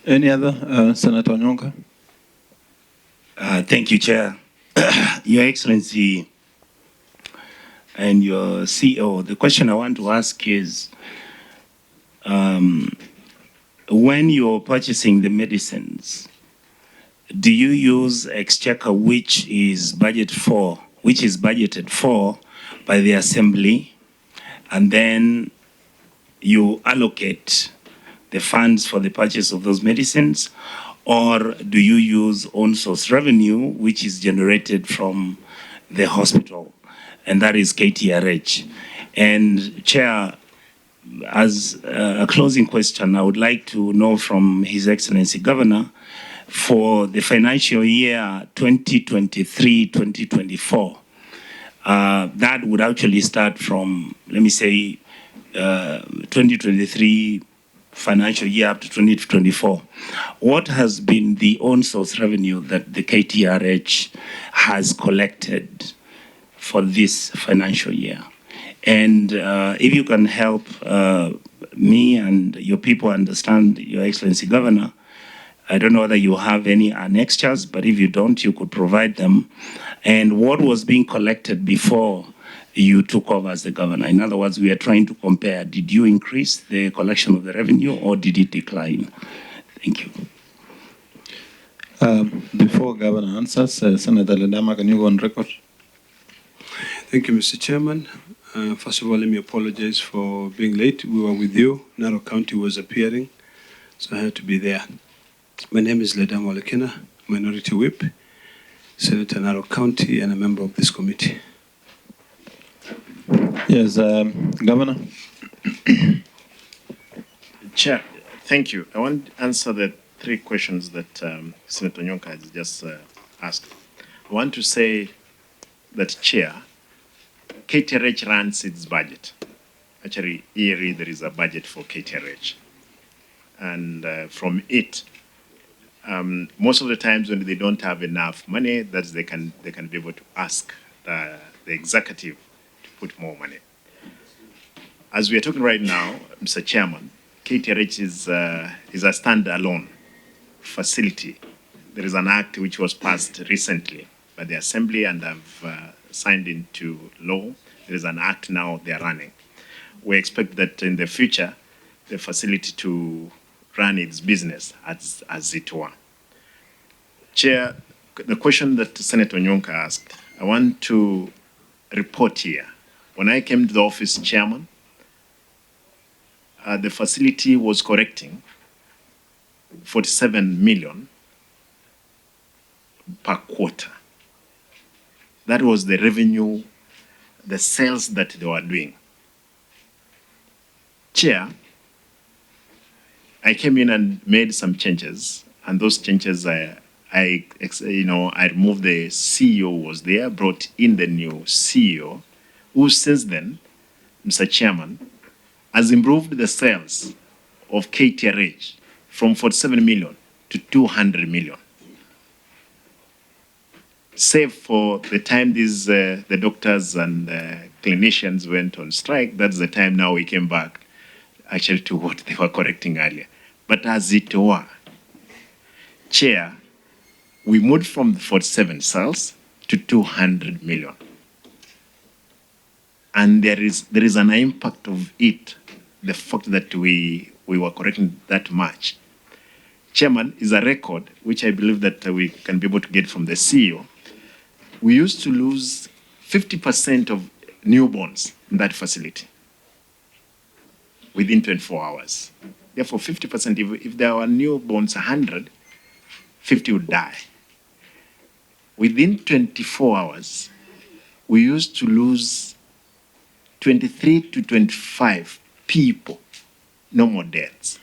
Any other? Senator Onyonka? Thank you, Chair. Your Excellency and your CEO, the question I want to ask is, when you're purchasing the medicines, do you use exchequer which is budgeted for by the Assembly, and then you allocate the funds for the purchase of those medicines, or do you use own source revenue, which is generated from the hospital, and that is KTRH? And Chair, as a closing question, I would like to know from His Excellency Governor, for the financial year 2023-2024, that would actually start from, let me say, 2023 financial year up to 2024. What has been the own source revenue that the KTRH has collected for this financial year? And if you can help me and your people understand, Your Excellency Governor, I don't know whether you have any annexures, but if you don't, you could provide them. And what was being collected before you took over as the governor? In other words, we are trying to compare. Did you increase the collection of the revenue or did it decline? Thank you. Before Governor answers, Senator Ledama, can you go on record? Thank you, Mr. Chairman. First of all, let me apologize for being late. We were with you. Narok County was appearing, so I had to be there. My name is Ledama Olekina, Minority Whip, Senator Narok County, and a member of this committee. Yes, Governor. Chair, thank you. I want to answer the three questions that Senator Onyonka has just asked. I want to say that, Chair, KTRH runs its budget. Actually, yearly there is a budget for KTRH. And from it, most of the times when they don't have enough money, that they can be able to ask the executive to put more money. As we are talking right now, Mr. Chairman, KTRH is a standalone facility. There is an act which was passed recently by the Assembly and have signed into law. There is an act now they are running. We expect that in the future, the facility to run its business as it were. Chair, the question that Senator Onyonka asked, I want to report here. When I came to the office, Chairman, the facility was correcting 47 million per quarter. That was the revenue, the sales that they were doing. Chair, I came in and made some changes, and those changes I removed the CEO was there, brought in the new CEO, who since then, Mr. Chairman, has improved the sales of KTRH from 47 million to 200 million. Save for the time the doctors and clinicians went on strike, that's the time now we came back actually to what they were correcting earlier. But as it were, Chair, we moved from 47 sales to 200 million. And there is an impact of it, the fact that we were correcting that much. Chairman, is a record, which I believe that we can be able to get from the CEO. We used to lose 50% of newborns in that facility within 24 hours. Therefore, 50%, if there were newborns 100, 50 would die. Within 24 hours, we used to lose 23 to 25 people, no more deaths.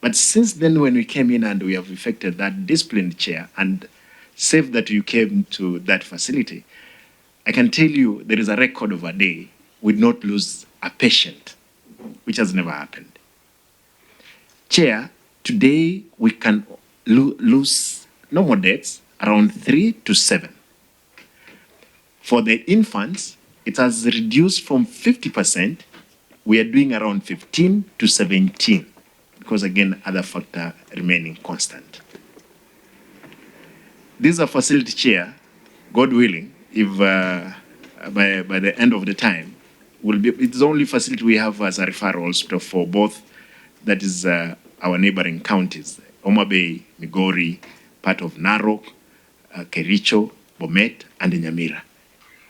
But since then, when we came in and we have effected that disciplined Chair and save that you came to that facility, I can tell you there is a record of a day we did not lose a patient, which has never happened. Chair, today we can lose no more deaths, around 3 to 7. For the infants, it has reduced from 50%, we are doing around 15 to 17, because again, other factor remaining constant. This is a facility, Chair, God willing, if by the end of the time, it's the only facility we have as a referral hospital for both, that is our neighboring counties, Homa Bay, Migori, part of Narok, Kericho, Bomet, and Nyamira.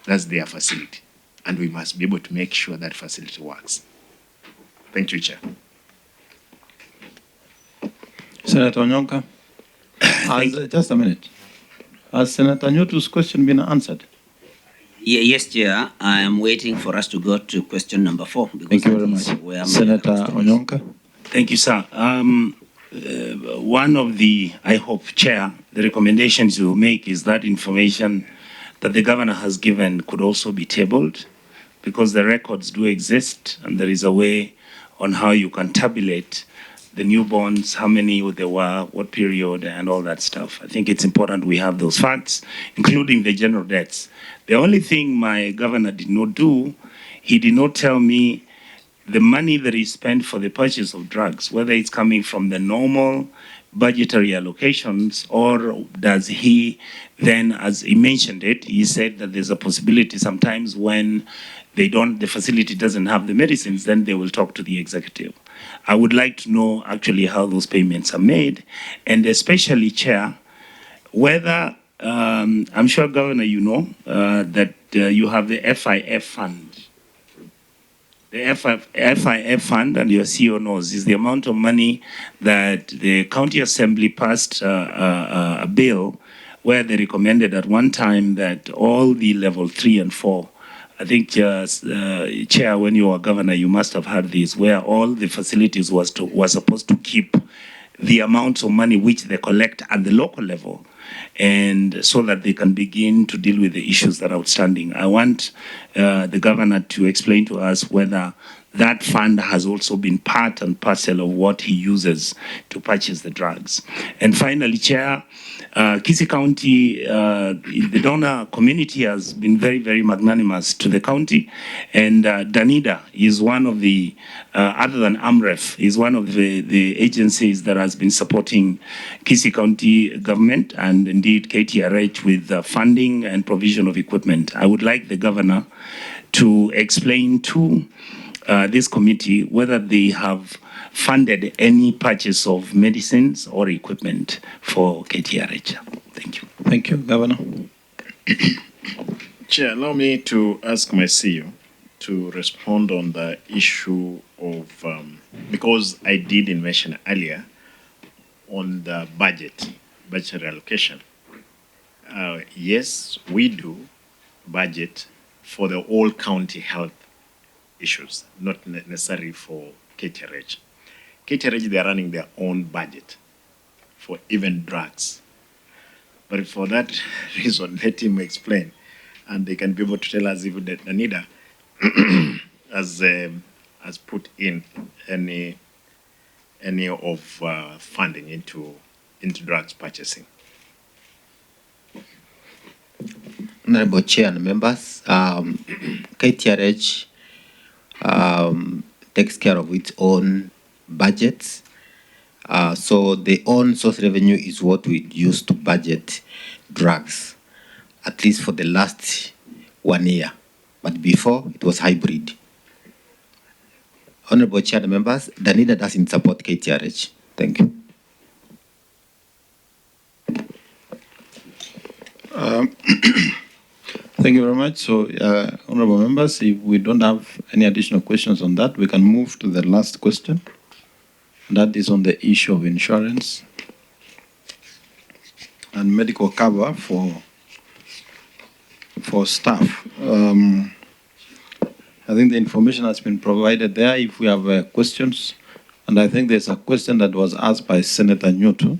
That's their facility. And we must be able to make sure that facility works. Thank you, Chair. Senator Onyonka. Just a minute. Has Senator Nyotu's question been answered? Yes, Chair. I am waiting for us to go to question number 4. Thank you very much. Senator Onyonka. Thank you, sir. One of the, I hope, Chair, the recommendations you make is that information that the governor has given could also be tabled, because the records do exist and there is a way on how you can tabulate the newborns, how many there were, what period, and all that stuff. I think it's important we have those facts, including the general deaths. The only thing my governor did not do, he did not tell me the money that he spent for the purchase of drugs, whether it's coming from the normal budgetary allocations, or does he then, as he mentioned it, he said that there's a possibility sometimes when the facility doesn't have the medicines, then they will talk to the executive. I would like to know actually how those payments are made, and especially, Chair, whether, I'm sure, Governor, you know that you have the FIF fund. The FIF fund, and your CEO knows, is the amount of money that the county assembly passed a bill where they recommended at one time that all the level 3 and 4, I think, Chair, when you were governor, you must have had this, where all the facilities were supposed to keep the amounts of money which they collect at the local level, and so that they can begin to deal with the issues that are outstanding. I want the governor to explain to us whether that fund has also been part and parcel of what he uses to purchase the drugs. And finally, Chair, Kisii County, the donor community has been very, very magnanimous to the county, and Danida is one of the, other than AMREF, is one of the agencies that has been supporting Kisii County government, and indeed KTRH, with funding and provision of equipment. I would like the governor to explain to this committee whether they have funded any purchase of medicines or equipment for KTRH. Thank you. Thank you, Governor. Chair, allow me to ask my CEO to respond on the issue of, because I did mention earlier on the budgetary allocation. Yes, we do budget for the whole county health issues, not necessarily for KTRH. KTRH, they are running their own budget for even drugs. But for that reason, let him explain, and they can be able to tell us if the NIDA has put in any of funding into drugs purchasing. Honorable Chair and members, KTRH takes care of its own budgets. So the own source revenue is what we use to budget drugs, at least for the last 1 year. But before, it was hybrid. Honorable Chair and members, Danida doesn't support KTRH. Thank you. Thank you very much. So, honorable members, if we don't have any additional questions on that, we can move to the last question. That is on the issue of insurance and medical cover for staff. I think the information has been provided there. If we have questions, and I think there's a question that was asked by Senator Nyotu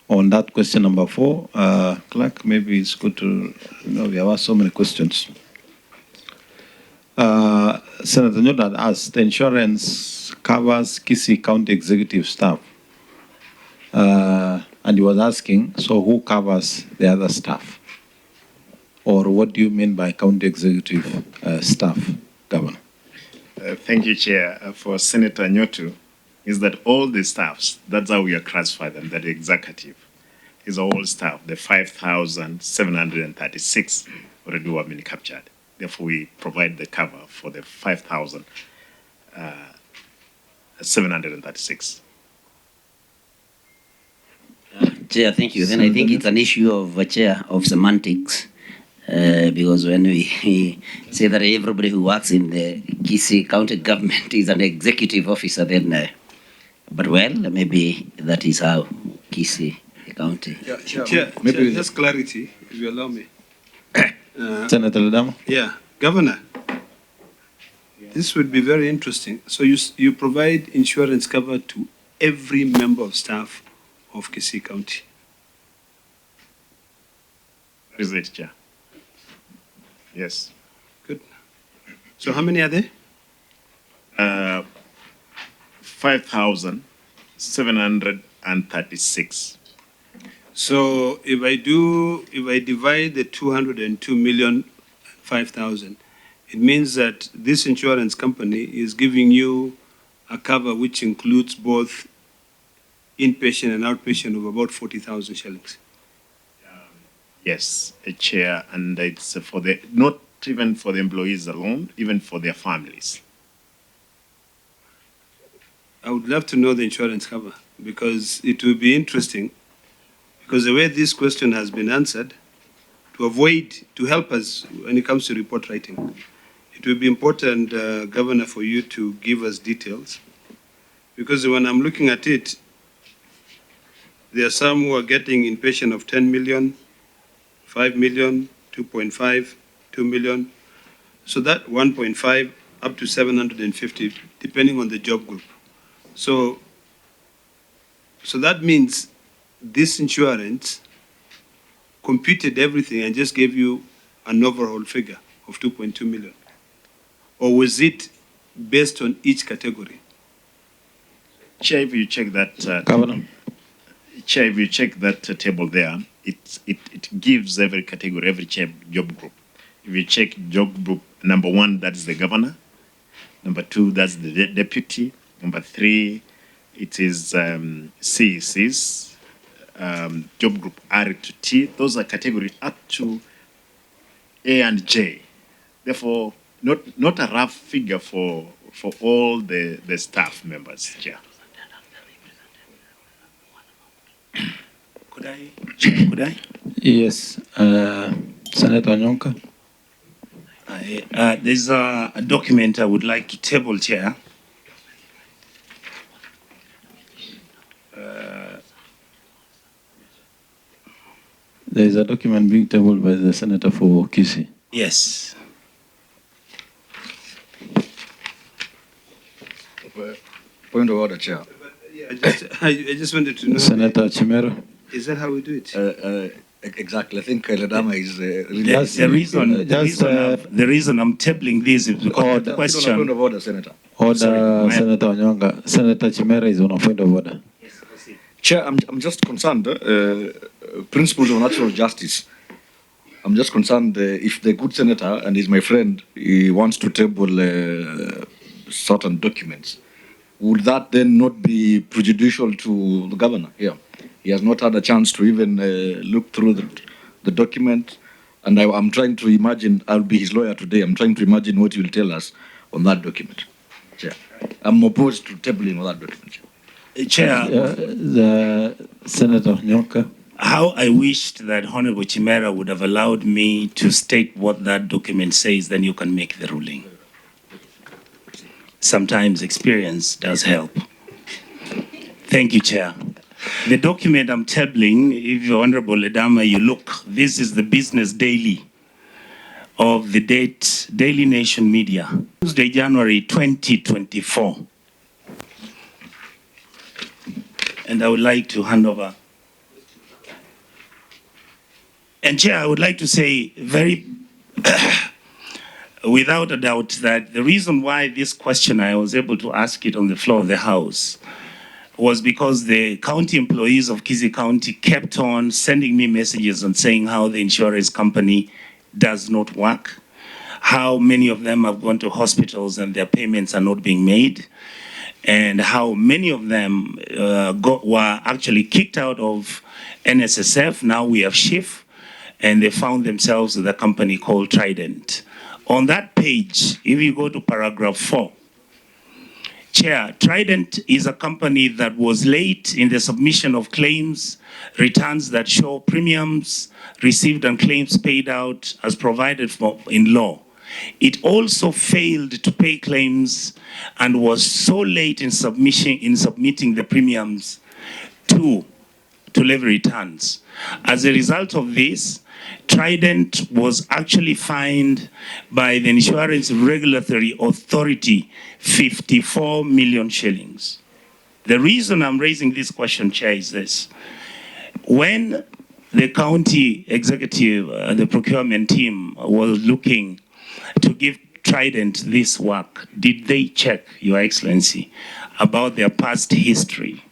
on that question number 4. Clerk, maybe it's good to know we have asked so many questions. Senator Nyotu had asked, the insurance covers Kisii County executive staff. And he was asking, so who covers the other staff? Or what do you mean by county executive staff, Governor? Thank you, Chair. For Senator Nyotu, is that all the staffs, that's how we are classified them, that the executive is all staff, the 5,736 already were been captured. Therefore, we provide the cover for the 5,736. Chair, thank you. Then I think it's an issue of Chair of semantics. because when we say that everybody who works in the Kisii County government is an executive officer, then, but well, maybe that is how Kisii County. Chair, just clarity, if you allow me. Senator Ledama. Yeah, Governor, this would be very interesting. So you provide insurance cover to every member of staff of Kisii County. Is it, Chair? Yes. Good. So how many are there? 5,736. So if I divide the 202 million 5,000, it means that this insurance company is giving you a cover which includes both inpatient and outpatient of about 40,000 shillings. Yes, Chair, and it's for the, not even for the employees alone, even for their families. I would love to know the insurance cover because it will be interesting because the way this question has been answered, to help us when it comes to report writing, it will be important, Governor, for you to give us details because when I'm looking at it, there are some who are getting inpatient of 10 million, 5 million, 2.5, 2 million. So that 1.5 up to 750, depending on the job group. So that means this insurance computed everything and just gave you an overall figure of 2.2 million. Or was it based on each category? Chair, if you check that, Governor. Chair, if you check that table there, it gives every category, every job group. If you check job group number 1, that is the governor. Number 2, that's the deputy. Number 3, it is CECs, job group R to T. Those are categories up to A and J. Therefore, not a rough figure for all the staff members, Chair. Could I? Yes, Senator Onyonka. There's a document I would like to table, Chair. There is a document being tabled by the Senator for Kisii. Yes. Point of order, Chair. I just wanted to know. Senator Chimero. Is that how we do it? Exactly. I think Ledama is really... The reason I'm tabling this is because the question... Point of order, Senator. Order, Senator Onyonka. Senator Chimero is on a point of order. Chair, I'm just concerned, principles of natural justice. I'm just concerned if the good senator, and he's my friend, he wants to table certain documents, would that then not be prejudicial to the governor here? He has not had a chance to even look through the document, and I'm trying to imagine, I'll be his lawyer today, I'm trying to imagine what he will tell us on that document. Chair, I'm opposed to tabling on that document, Chair. Chair, the Senator Onyonka. How I wished that Honorable Chimera would have allowed me to state what that document says, then you can make the ruling. Sometimes experience does help. Thank you, Chair. The document I'm tabling, if you're Honorable Ledama, you look, this is the business daily of the Daily Nation Media, Tuesday, January 2024. And I would like to hand over. And Chair, I would like to say very, without a doubt, that the reason why this question, I was able to ask it on the floor of the House, was because the county employees of Kisii County kept on sending me messages and saying how the insurance company does not work, how many of them have gone to hospitals and their payments are not being made, and how many of them were actually kicked out of NSSF. Now we have SHIF, and they found themselves with a company called Trident. On that page, if you go to paragraph 4, Chair, Trident is a company that was late in the submission of claims, returns that show premiums received and claims paid out as provided for in law. It also failed to pay claims and was so late in submitting the premiums to levy returns. As a result of this, Trident was actually fined by the Insurance Regulatory Authority 54 million shillings. The reason I'm raising this question, Chair, is this. When the county executive, the procurement team was looking to give Trident this work, did they check, Your Excellency, about their past history?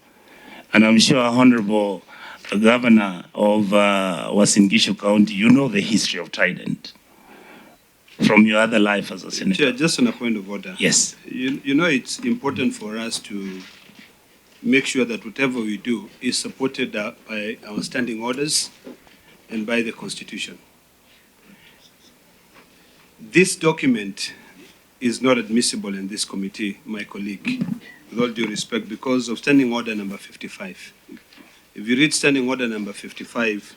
And I'm sure Honorable Governor of Uasin Gishu County, you know the history of Trident from your other life as a senator. Chair, just on a point of order. Yes. You know it's important for us to make sure that whatever we do is supported by our standing orders and by the Constitution. This document is not admissible in this committee, my colleague, with all due respect, because of Standing Order number 55. If you read Standing Order number 55,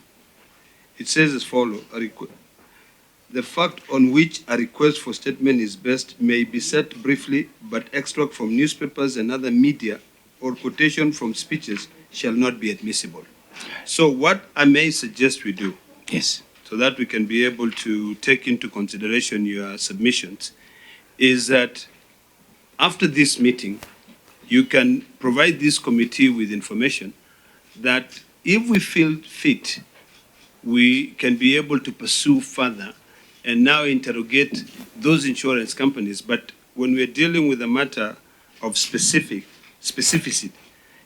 it says as follows: the fact on which a request for statement is based may be set briefly, but extract from newspapers and other media or quotation from speeches shall not be admissible. So what I may suggest we do, yes, so that we can be able to take into consideration your submissions, is that after this meeting, you can provide this committee with information that if we feel fit, we can be able to pursue further and now interrogate those insurance companies. But when we're dealing with a matter of specificity,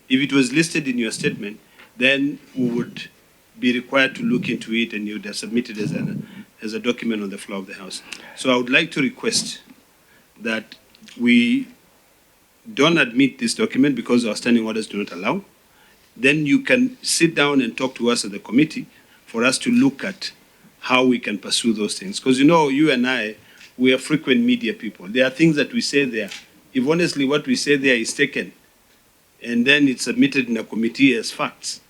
if it was listed in your statement, then we would be required to look into it and you would have submitted as a document on the floor of the House. So I would like to request that we don't admit this document because our standing orders do not allow. Then you can sit down and talk to us at the committee for us to look at how we can pursue those things. Because you know, you and I, we are frequent media people. There are things that we say there. If honestly what we say there is taken and then it's submitted in a committee as facts,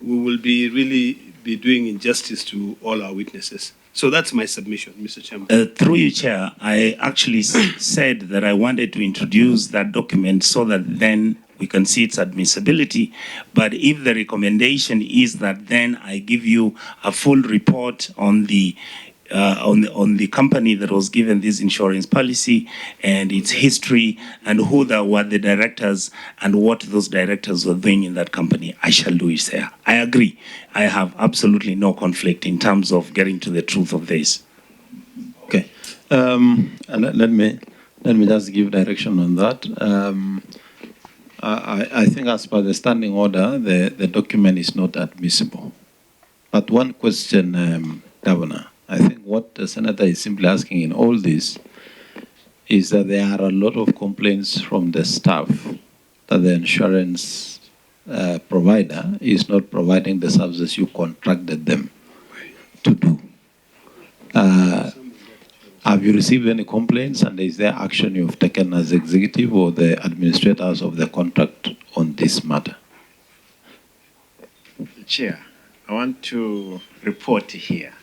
we will really be doing injustice to all our witnesses. So that's my submission, Mr. Chairman. Through you, Chair, I actually said that I wanted to introduce that document so that then we can see its admissibility. But if the recommendation is that then I give you a full report on the company that was given this insurance policy and its history and who were the directors and what those directors were doing in that company, I shall do it, sir. I agree. I have absolutely no conflict in terms of getting to the truth of this. Okay. Let me just give direction on that. I think as per the standing order, the document is not admissible. But one question, Governor, I think what the Senator is simply asking in all this is that there are a lot of complaints from the staff that the insurance provider is not providing the services you contracted them to do. Have you received any complaints, and is there action you've taken as executive or the administrators of the contract on this matter? Chair, I want to report here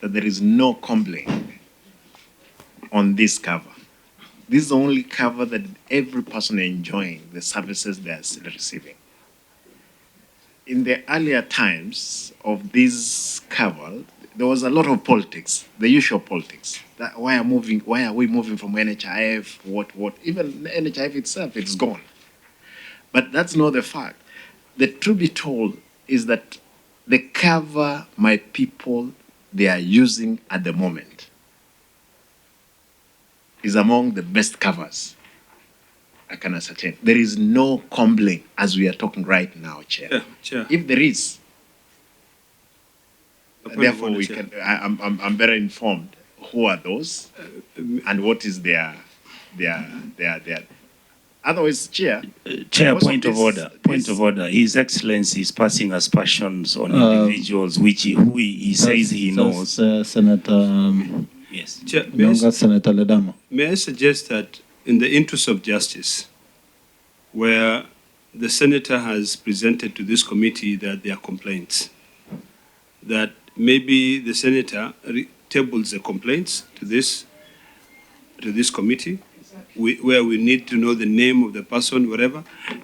that there is no complaint on this cover. This is the only cover that every person enjoying the services they are still receiving. In the earlier times of this cover, there was a lot of politics, the usual politics. That why are we moving from NHIF, what? Even NHIF itself, it's gone. But that's not the fact. The truth be told is that the cover my people they are using at the moment is among the best covers I can ascertain. There is no complaint as we are talking right now, Chair. Yeah, Chair. If there is, therefore we can. I'm better informed. Who are those, and what is their? Otherwise, Chair. Chair, point of order. His Excellency is passing aspersions on individuals who he says he knows. Senator. Yes. Chair, Senator Ledamo. May I suggest that in the interest of justice, where the senator has presented to this committee that there are complaints, that maybe the senator tables the complaints to this committee, where we need to know the name of the person, whatever.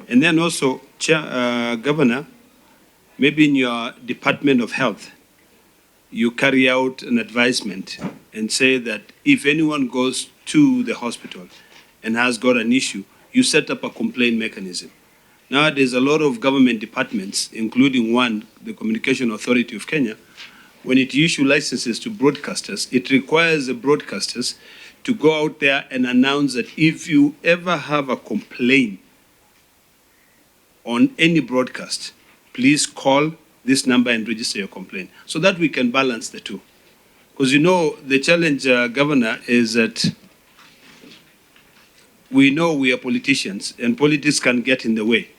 And then also, Governor, maybe in your Department of Health, you carry out an advisement and say that if anyone goes to the hospital and has got an issue, you set up a complaint mechanism. Now, there's a lot of government departments, including one, the Communication Authority of Kenya. When it issues licenses to broadcasters, it requires the broadcasters to go out there and announce that if you ever have a complaint on any broadcast, please call this number and register your complaint, so that we can balance the two. Because you know, the challenge, Governor, is that we know we are politicians and politics can get in the way.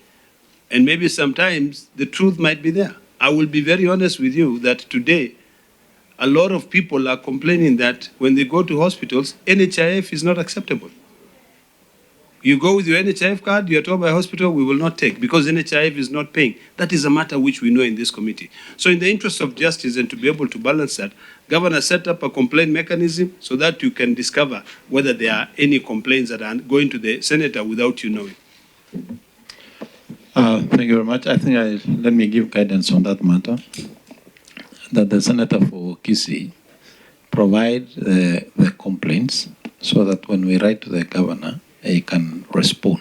And maybe sometimes the truth might be there. I will be very honest with you that today, a lot of people are complaining that when they go to hospitals, NHIF is not acceptable. You go with your NHIF card, you're told by hospital, we will not take because NHIF is not paying. That is a matter which we know in this committee. So in the interest of justice and to be able to balance that, Governor set up a complaint mechanism so that you can discover whether there are any complaints that are going to the senator without you knowing. Thank you very much. I think let me give guidance on that matter, that the senator for Kisii provide the complaints so that when we write to the governor, he can respond.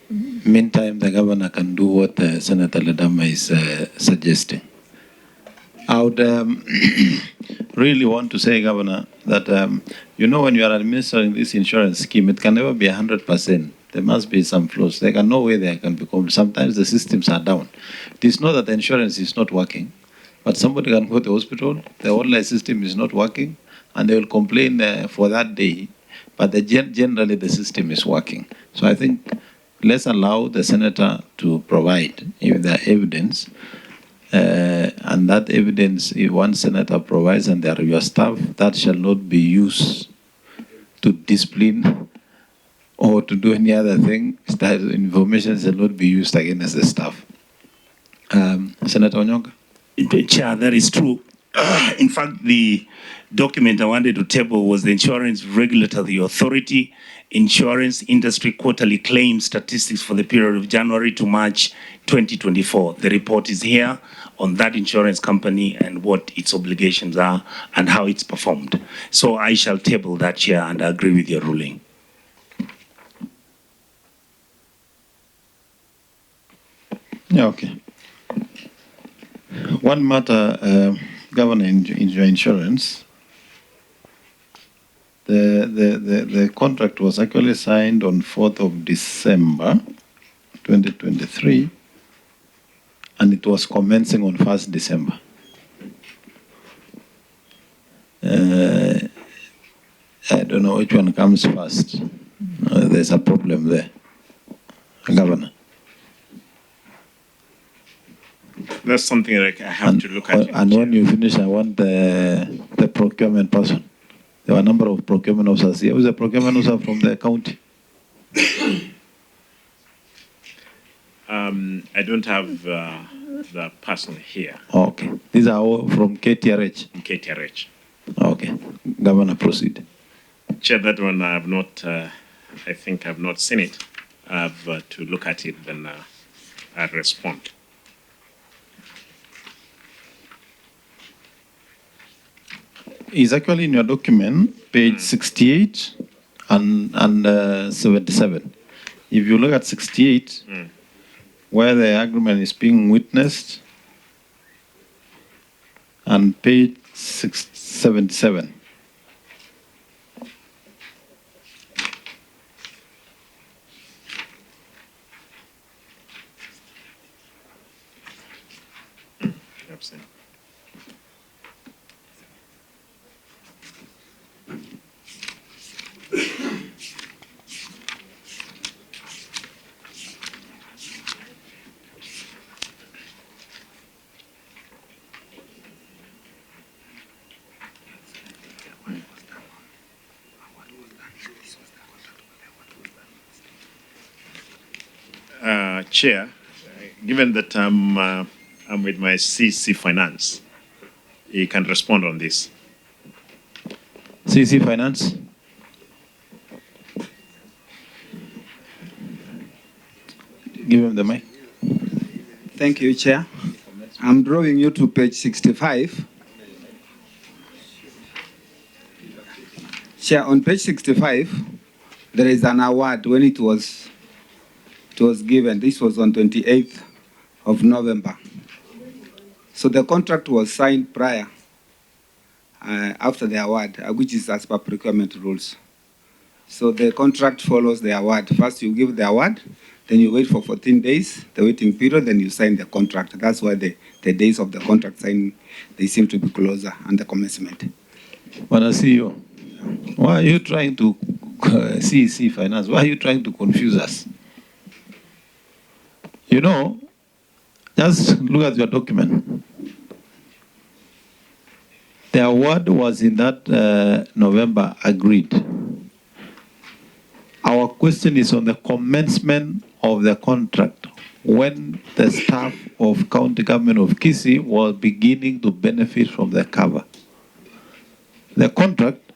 Meantime, the governor can do what Senator Ledama is suggesting. I would really want to say, Governor, that you know, when you are administering this insurance scheme, it can never be 100%. There must be some flaws. There can no way there can be. Sometimes the systems are down. It is not that the insurance is not working, but somebody can go to the hospital, the online system is not working, and they will complain for that day. But generally, the system is working. So I think let's allow the senator to provide if there evidence, and that evidence, if one senator provides and there are your staff, that shall not be used to discipline or to do any other thing. That information shall not be used against the staff. Senator Onyonka. Chair, that is true. In fact, the document I wanted to table was the Insurance Regulatory Authority Insurance Industry Quarterly Claim Statistics for the period of January to March 2024. The report is here on that insurance company and what its obligations are and how it's performed. So I shall table that, Chair, and I agree with your ruling. Yeah, okay. One matter, Governor, in your insurance, the contract was actually signed on 4th of December 2023, and it was commencing on 1st December. I don't know which one comes first. There's a problem there, Governor. That's something like I have to look at. And when you finish, I want the procurement person. There were a number of procurement officers here. Who's the procurement officer from the county? I don't have the person here. Okay. These are all from KTRH? KTRH. Okay. Governor, proceed. Chair, that one I have not, I think I have not seen it. I have to look at it, then I'll respond. Is actually in your document, page 68 and 77. If you look at 68, where the agreement is being witnessed, and page 77. Absent. Chair, given that I'm with my CC Finance, he can respond on this. CC Finance. Give him the mic. Thank you, Chair. I'm drawing you to page 65. Chair, on page 65, there is an award when it was given. This was on 28th of November. So the contract was signed prior, after the award, which is as per procurement rules. So the contract follows the award. First you give the award, then you wait for 14 days, the waiting period, then you sign the contract. That's why the days of the contract signing, they seem to be closer and the commencement. When I see you, why are you trying to CC Finance? Why are you trying to confuse us? You know, just look at your document. The award was in that November agreed. Our question is on the commencement of the contract, when the staff of County Government of Kisii was beginning to benefit from the cover. The contract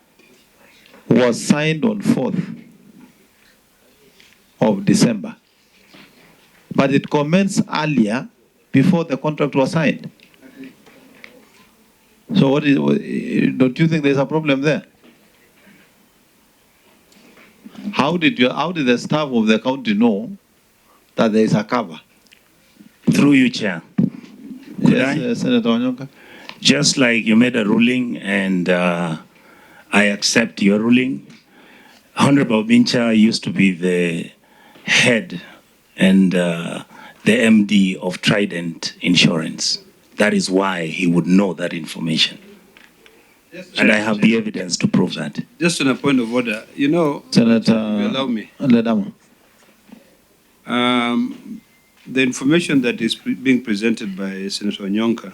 was signed on 4th of December, but it commenced earlier before the contract was signed. So don't you think there's a problem there? How did the staff of the county know that there is a cover? Through you, Chair. Yes, Senator Onyonka. Just like you made a ruling and I accept your ruling, Honorable Bincha used to be the head and the MD of Trident Insurance. That is why he would know that information. And I have the evidence to prove that. Just on a point of order, you know, Senator, if you allow me. Ledamo. The information that is being presented by Senator Onyonka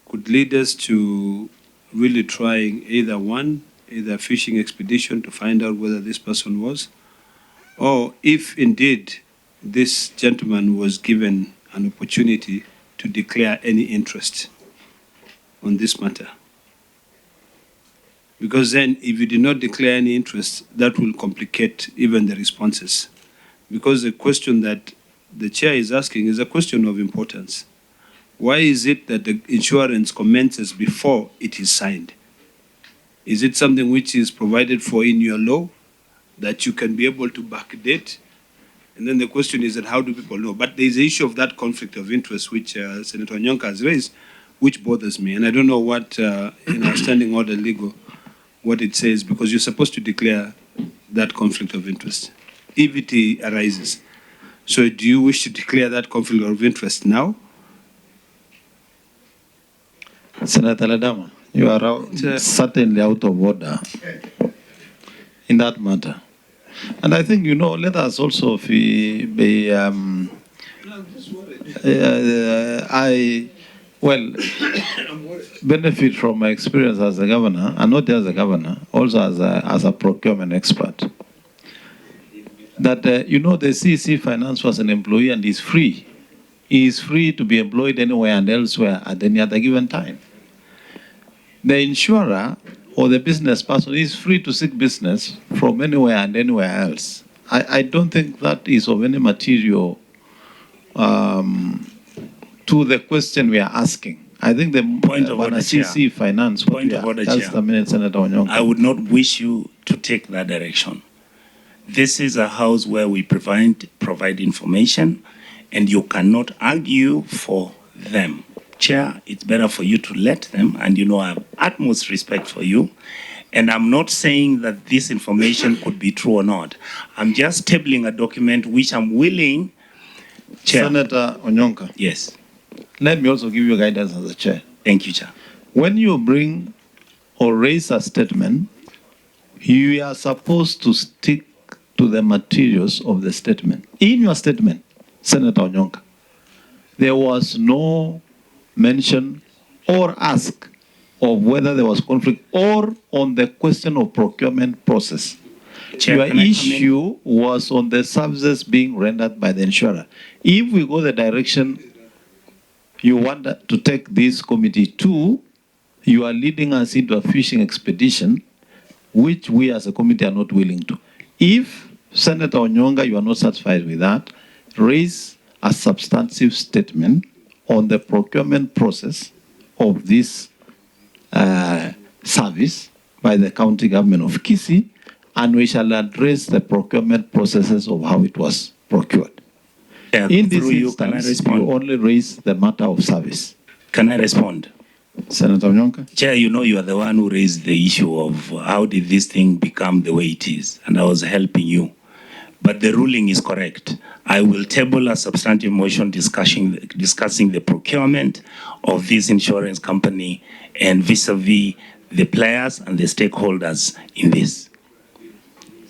could lead us to really trying either a fishing expedition to find out whether this person was, or if indeed this gentleman was given an opportunity to declare any interest on this matter. Because then if you did not declare any interest, that will complicate even the responses. Because the question that the chair is asking is a question of importance. Why is it that the insurance commences before it is signed? Is it something which is provided for in your law that you can be able to backdate? And then the question is that how do people know? But there is the issue of that conflict of interest which Senator Onyonka has raised, which bothers me. And I don't know what, in our standing order legal, what it says, because you're supposed to declare that conflict of interest if it arises. So do you wish to declare that conflict of interest now? Senator Ledamo, you are certainly out of order in that matter. And I think, you know, let us also benefit from my experience as a governor, and not as a governor, also as a procurement expert. That, you know, the CC Finance was an employee and is free. He is free to be employed anywhere and elsewhere at any other given time. The insurer or the business person is free to seek business from anywhere and anywhere else. I don't think that is of any material to the question we are asking. I think the point of order, CC Finance. Point of order, just Chair. a minute, Senator Onyonka. I would not wish you to take that direction. This is a house where we provide information, and you cannot argue for them. Chair, it's better for you to let them, and you know I have utmost respect for you. And I'm not saying that this information could be true or not. I'm just tabling a document which I'm willing, Chair. Senator Onyonka. Yes. Let me also give you guidance as a chair. Thank you, Chair. When you bring or raise a statement, you are supposed to stick to the materials of the statement. In your statement, Senator Onyonka, there was no mention or ask of whether there was conflict or on the question of procurement process. Chair, Your can I come in? issue was on the services being rendered by the insurer. If we go the direction you want to take this committee to, you are leading us into a fishing expedition, which we as a committee are not willing to. If Senator Onyonka, you are not satisfied with that, raise a substantive statement on the procurement process of this service by the county government of Kisii, and we shall address the procurement processes of how it was procured. Yeah, In this through you, can I instance, respond? you only raise the matter of service. Can I respond? Senator Onyonka? Chair, you know you are the one who raised the issue of how did this thing become the way it is, and I was helping you. But the ruling is correct. I will table a substantive motion discussing the procurement of this insurance company and vis-a-vis the players and the stakeholders in this.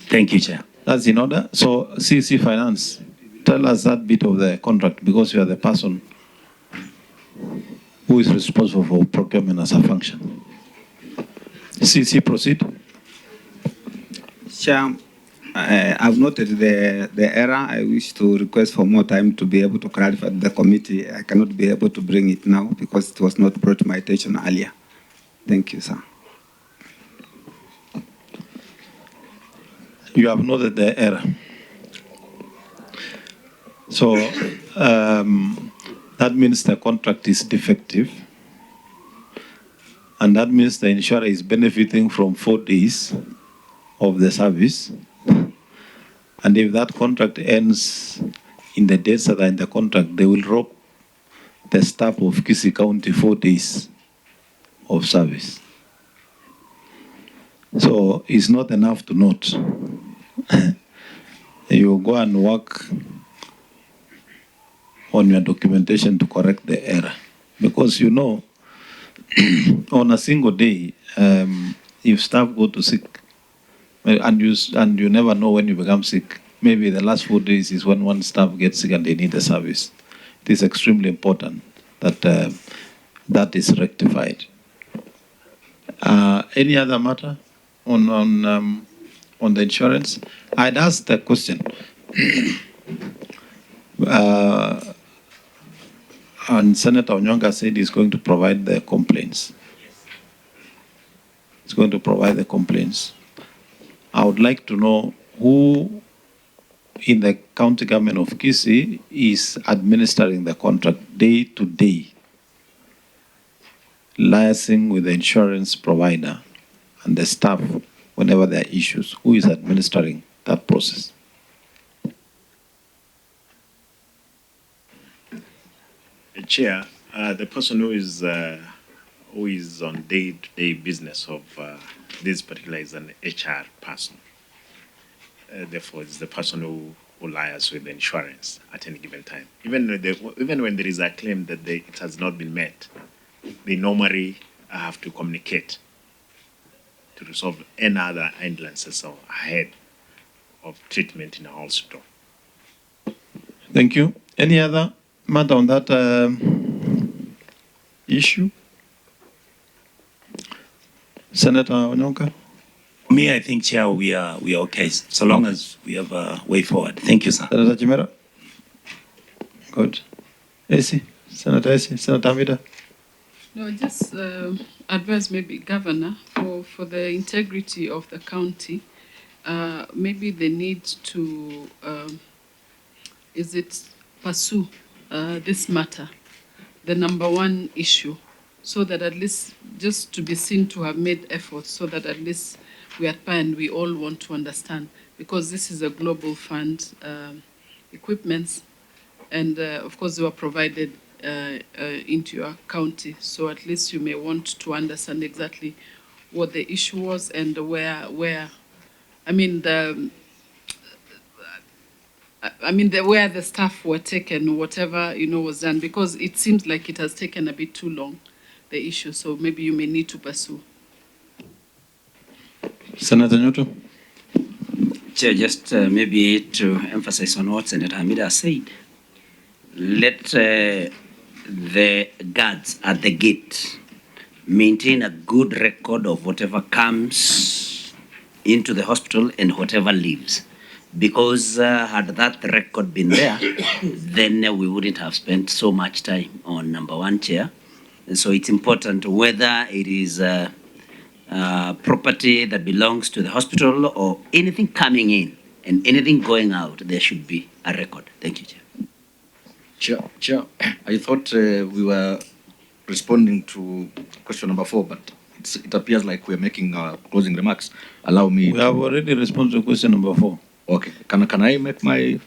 Thank you, Chair. That's in order. So, CC Finance, tell us that bit of the contract, because you are the person who is responsible for procurement as a function. CC, proceed. Chair, I've noted the error. I wish to request for more time to be able to clarify the committee. I cannot be able to bring it now because it was not brought to my attention earlier. Thank you, sir. You have noted the error. So that means the contract is defective. And that means the insurer is benefiting from 4 days of the service. And if that contract ends in the dates that are in the contract, they will rob the staff of Kisii County 4 days of service. So it's not enough to note. You go and work on your documentation to correct the error. Because you know, on a single day, if staff go to sick, and you never know when you become sick, maybe the last 4 days is when one staff gets sick and they need the service. It is extremely important that that is rectified. Any other matter on the insurance? I'd asked the question. And Senator Onyonka said he's going to provide the complaints. He's going to provide the complaints. I would like to know who in the county government of Kisii is administering the contract day to day, liaising with the insurance provider and the staff whenever there are issues. Who is administering that process? Chair, the person who is on day-to-day business of this particular is an HR person. Therefore, it's the person who liaises with the insurance at any given time. Even when there is a claim that it has not been met, they normally have to communicate to resolve any other hindrances or ahead of treatment in a hospital. Thank you. Any other matter on that issue? Senator Onyonka? Me, I think, Chair, we are okay, so long as we have a way forward. Thank you, sir. Senator Chimera? Good. AC? Senator AC? Senator Amida? No, just advise maybe Governor for the integrity of the county. Maybe they need to, pursue this matter, the number one issue, so that at least just to be seen to have made efforts, so that at least we are and we all want to understand, because this is a global fund, equipments, and of course they were provided into your county. So at least you may want to understand exactly what the issue was and where where the staff were taken, whatever, was done, because it seems like it has taken a bit too long, the issue. So maybe you may need to pursue. Senator Newton? Chair, just maybe to emphasize on what Senator Amida said, let the guards at the gate maintain a good record of whatever comes into the hospital and whatever leaves. Because had that record been there, then we wouldn't have spent so much time on number one chair. And so it's important whether it is property that belongs to the hospital or anything coming in and anything going out, there should be a record. Thank you, Chair. Chair, I thought we were responding to question number 4, but it appears like we're making closing remarks. Allow me. We have already responded to question number 4. Okay. Can I make my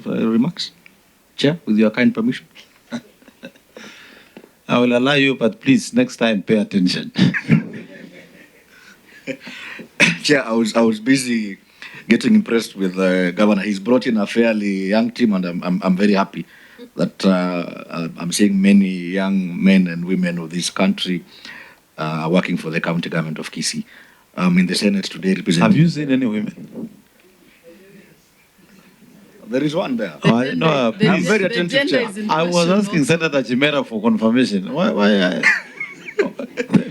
remarks, Chair, with your kind permission? I will allow you, but please, next time, pay attention. Chair, I was busy getting impressed with the Governor. He's brought in a fairly young team, and I'm very happy that I'm seeing many young men and women of this country working for the county government of Kisii. In the Senate today, representing. Have you seen any women? There is one there. No, I'm very attentive, Chair. I was asking Senator Chimera for confirmation. Why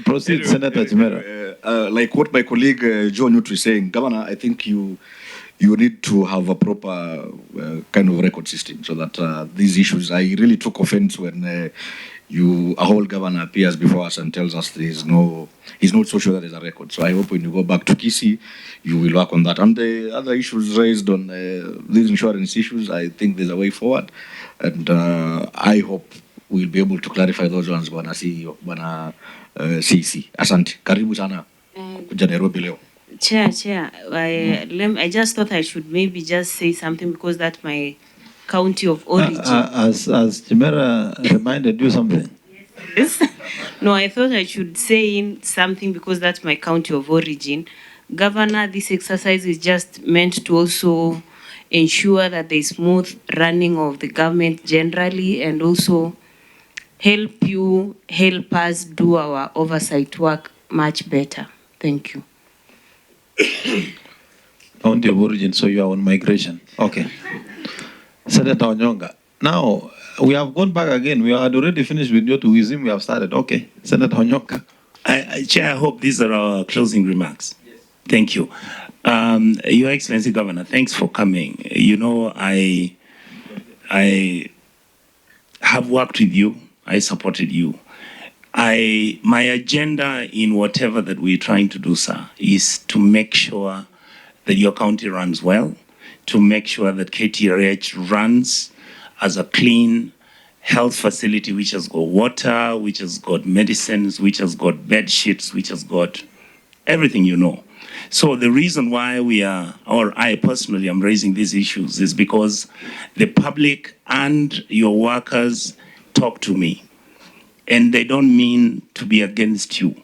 proceed, Senator Chimera. Like what my colleague Joe Newt is saying, Governor, I think you need to have a proper kind of record system so that these issues, I really took offense when a whole governor appears before us and tells us he's not so sure that there's a record. So I hope when you go back to Kisii, you will work on that. And the other issues raised on these insurance issues, I think there's a way forward. And I hope we'll be able to clarify those ones, Bwana CEO, Bwana CC. Asante. Karibu sana. Kuja Nairobi leo. Chair, I just thought I should maybe just say something because that's my county of origin. As Chimera reminded you something? Yes. No, I thought I should say in something because that's my county of origin. Governor, this exercise is just meant to also ensure that there's smooth running of the government generally and also help us do our oversight work much better. Thank you. County of origin, so you are on migration. Okay. Senator Onyonka. Now, we have gone back again. We had already finished with your tourism. We have started. Okay. Senator Onyonka. Chair, I hope these are our closing remarks. Yes. Thank you. Your Excellency Governor, thanks for coming. You know, I have worked with you. I supported you. My agenda in whatever that we're trying to do, sir, is to make sure that your county runs well, to make sure that KTRH runs as a clean health facility which has got water, which has got medicines, which has got bed sheets, which has got everything you know. So the reason why we are, or I personally am raising these issues is because the public and your workers talk to me. And they don't mean to be against you.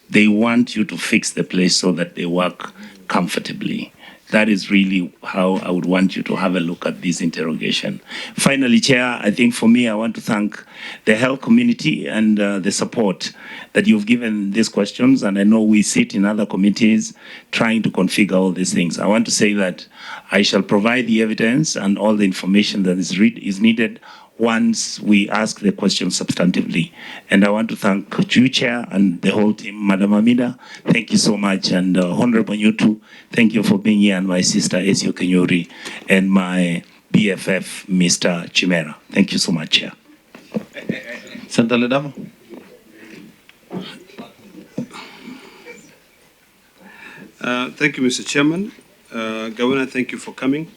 They want you to fix the place so that they work comfortably. That is really how I would want you to have a look at this interrogation. Finally, Chair, I think for me, I want to thank the health community and the support that you've given these questions. And I know we sit in other committees trying to configure all these things. I want to say that I shall provide the evidence and all the information that is needed once we ask the question substantively. And I want to thank you, Chair, and the whole team. Madam Amida, thank you so much. And Honorable Nyutu, thank you for being here. And my sister, Esio Kenyori, and my BFF, Mr. Chimera. Thank you so much, Chair. Senator Ledamo. Thank you, Mr. Chairman. Governor, thank you for coming.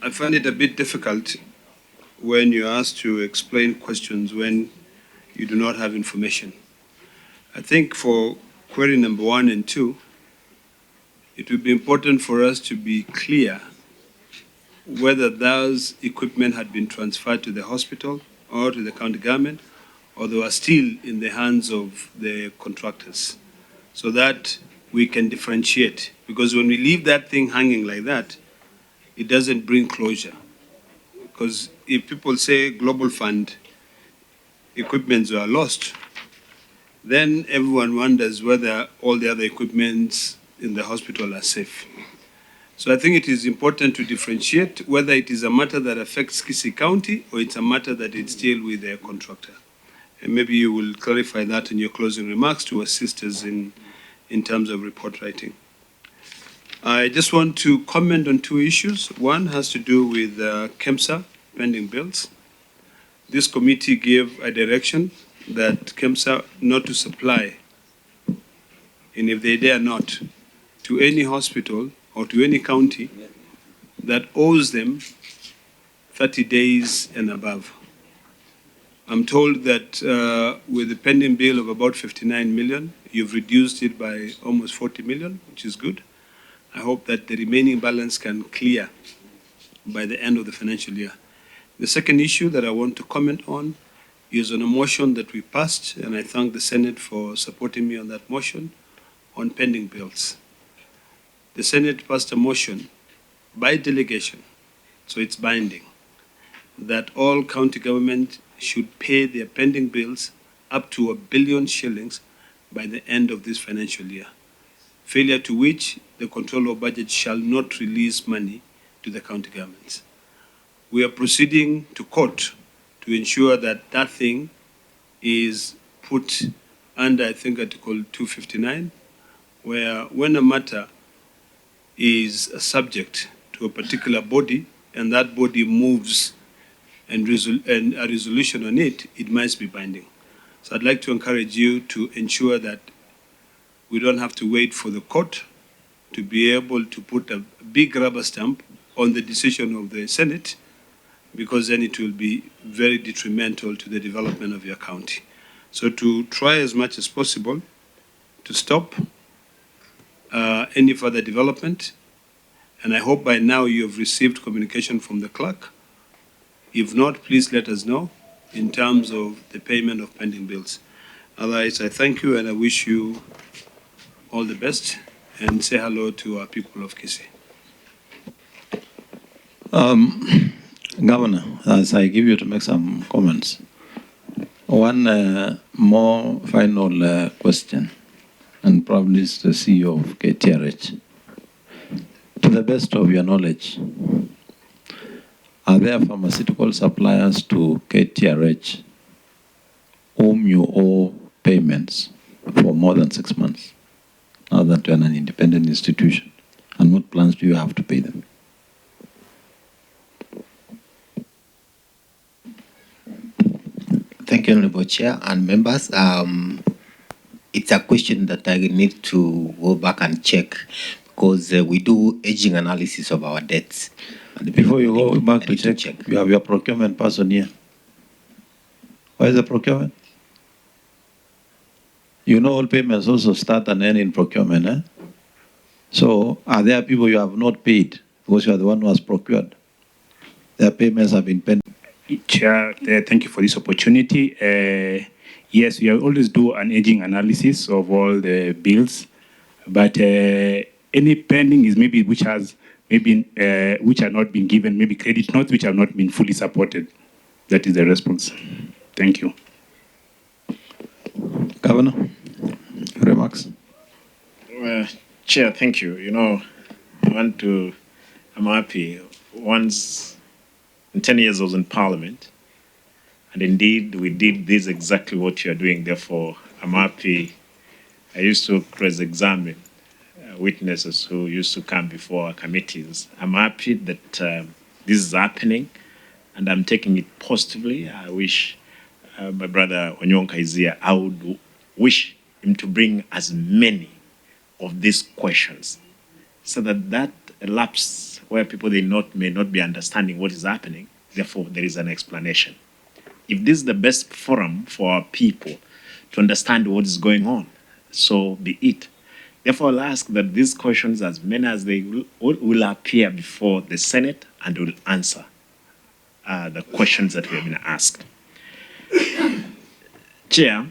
I find it a bit difficult when you're asked to explain questions when you do not have information. I think for query number 1 and 2, it would be important for us to be clear whether those equipment had been transferred to the hospital or to the county government, or they were still in the hands of the contractors, so that we can differentiate. Because when we leave that thing hanging like that, it doesn't bring closure. Because if people say Global Fund equipments were lost, then everyone wonders whether all the other equipments in the hospital are safe. So I think it is important to differentiate whether it is a matter that affects Kisii County or it's a matter that is still with the contractor. And maybe you will clarify that in your closing remarks to assist us in in terms of report writing. I just want to comment on two issues. One has to do with KEMSA pending bills. This committee gave a direction that KEMSA not to supply, and if they dare not, to any hospital or to any county that owes them 30 days and above. I'm told that with the pending bill of about 59 million, you've reduced it by almost 40 million, which is good. I hope that the remaining balance can clear by the end of the financial year. The second issue that I want to comment on is on a motion that we passed, and I thank the Senate for supporting me on that motion, on pending bills. The Senate passed a motion by delegation, so it's binding, that all county government should pay their pending bills up to 1 billion shillings by the end of this financial year, failure to which the Controller of Budget shall not release money to the county governments. We are proceeding to court to ensure that that thing is put under, I think, Article 259, where when a matter is subject to a particular body and that body moves and a resolution on it, it must be binding. So I'd like to encourage you to ensure that we don't have to wait for the court to be able to put a big rubber stamp on the decision of the Senate, because then it will be very detrimental to the development of your county. So to try as much as possible to stop any further development, and I hope by now you have received communication from the clerk. If not, please let us know in terms of the payment of pending bills. Otherwise, I thank you and I wish you all the best, and say hello to our people of Kisii. Governor, as I give you to make some comments, one more final question, and probably it's the CEO of KTRH. To the best of your knowledge, are there pharmaceutical suppliers to KTRH whom you owe payments for more than 6 months, now that you're an independent institution? And what plans do you have to pay them? Thank you, Honorable Chair and members. It's a question that I need to go back and check, because we do aging analysis of our debts. And Before you go back to check, you have your procurement person here. Where is the procurement? You know all payments also start and end in procurement, eh? So are there people you have not paid because you are the one who has procured? Their payments have been paid. Chair, thank you for this opportunity. Yes, we always do an aging analysis of all the bills, but any pending is maybe which has maybe which have not been given, maybe credit notes which have not been fully supported. That is the response. Thank you. Governor, remarks? Chair, thank you. You know, I'm happy. Once in 10 years I was in Parliament, and indeed we did this exactly what you are doing. Therefore, I'm happy. I used to cross-examine witnesses who used to come before our committees. I'm happy that this is happening, and I'm taking it positively. I wish my brother Onyonka is here. I would wish him to bring as many of these questions, so that lapse where people may not be understanding what is happening, therefore there is an explanation. If this is the best forum for our people to understand what is going on, so be it. Therefore, I'll ask that these questions, as many as they will appear before the Senate, and will answer the questions that we have been asked. Chair,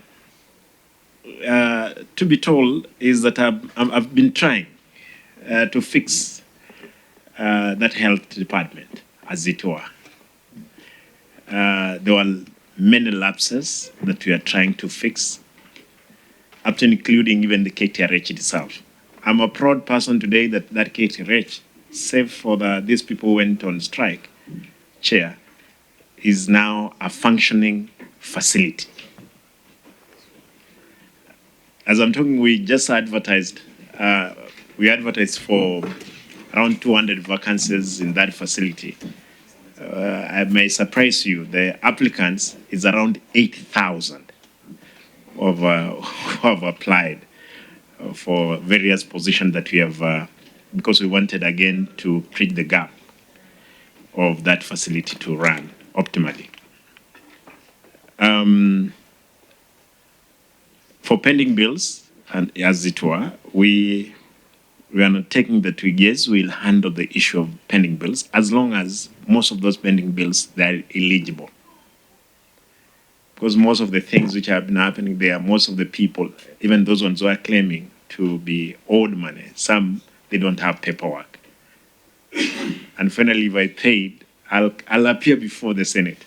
to be told is that I've been trying to fix that health department, as it were. There were many lapses that we are trying to fix, up to including even the KTRH itself. I'm a proud person today that KTRH, save for these people who went on strike, Chair, is now a functioning facility. as I'm talking, we just advertised. We advertised for around 200 vacancies in that facility. I may surprise you, the applicants is around 8,000 who have applied for various positions that we have, because we wanted again to bridge the gap of that facility to run optimally. For pending bills, and as it were, we are not taking the tweak. Yes, we'll handle the issue of pending bills as long as most of those pending bills, they're eligible. Because most of the things which have been happening there, most of the people, even those ones who are claiming to be owed money, some, they don't have paperwork. And finally, if I paid, I'll appear before the Senate,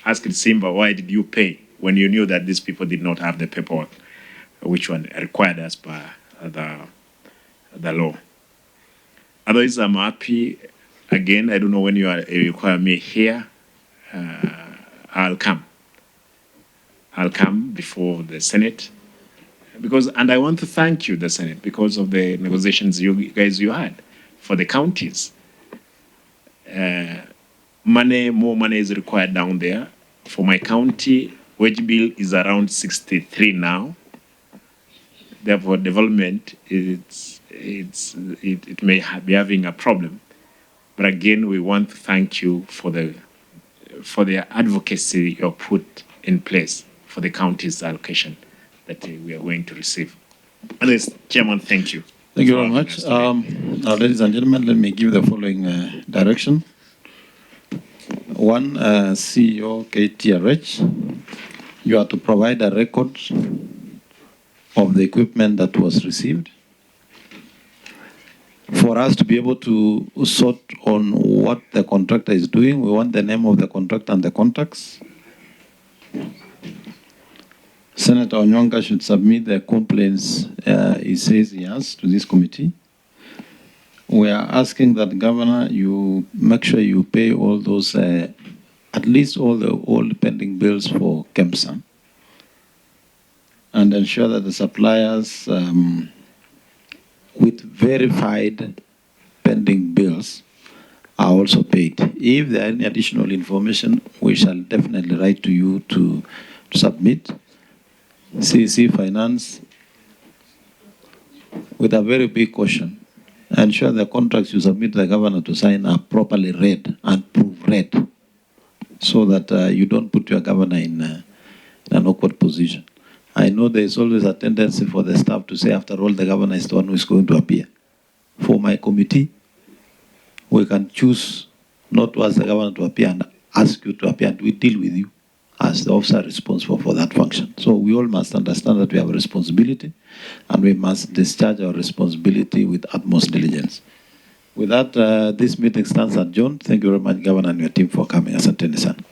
ask Simba, why did you pay when you knew that these people did not have the paperwork, which one required as per the law. Otherwise, I'm happy. Again, I don't know when you require me here. I'll come. I'll come before the Senate and I want to thank you, the Senate, because of the negotiations you had for the counties. More money is required down there. For my county, wage bill is around 63 now. Therefore, development it may be having a problem. But again, we want to thank you for the advocacy you put in place for the county's allocation that we are going to receive. Otherwise, Chairman, thank you. Thank you very much. Now, ladies and gentlemen, let me give the following direction. One, CEO KTRH, you are to provide a record of the equipment that was received for us to be able to sort on what the contractor is doing. We want the name of the contractor and the contacts. Senator Onyonka should submit the complaints he says he has to this committee. We are asking that, Governor, you make sure you pay all those, at least all the pending bills for KEMSA, and ensure that the suppliers with verified pending bills are also paid. If there are any additional information, we shall definitely write to you to submit. CC Finance, with a very big caution, ensure the contracts you submit to the governor to sign are properly read and proofread, so that you don't put your governor in an awkward position. I know there is always a tendency for the staff to say, after all, the governor is the one who is going to appear. For my committee, we can choose not to ask the governor to appear and ask you to appear, and we deal with you as the officer responsible for that function. So we all must understand that we have a responsibility, and we must discharge our responsibility with utmost diligence. With that, this meeting stands adjourned. Thank you very much, Governor, and your team for coming. Asanteni sana.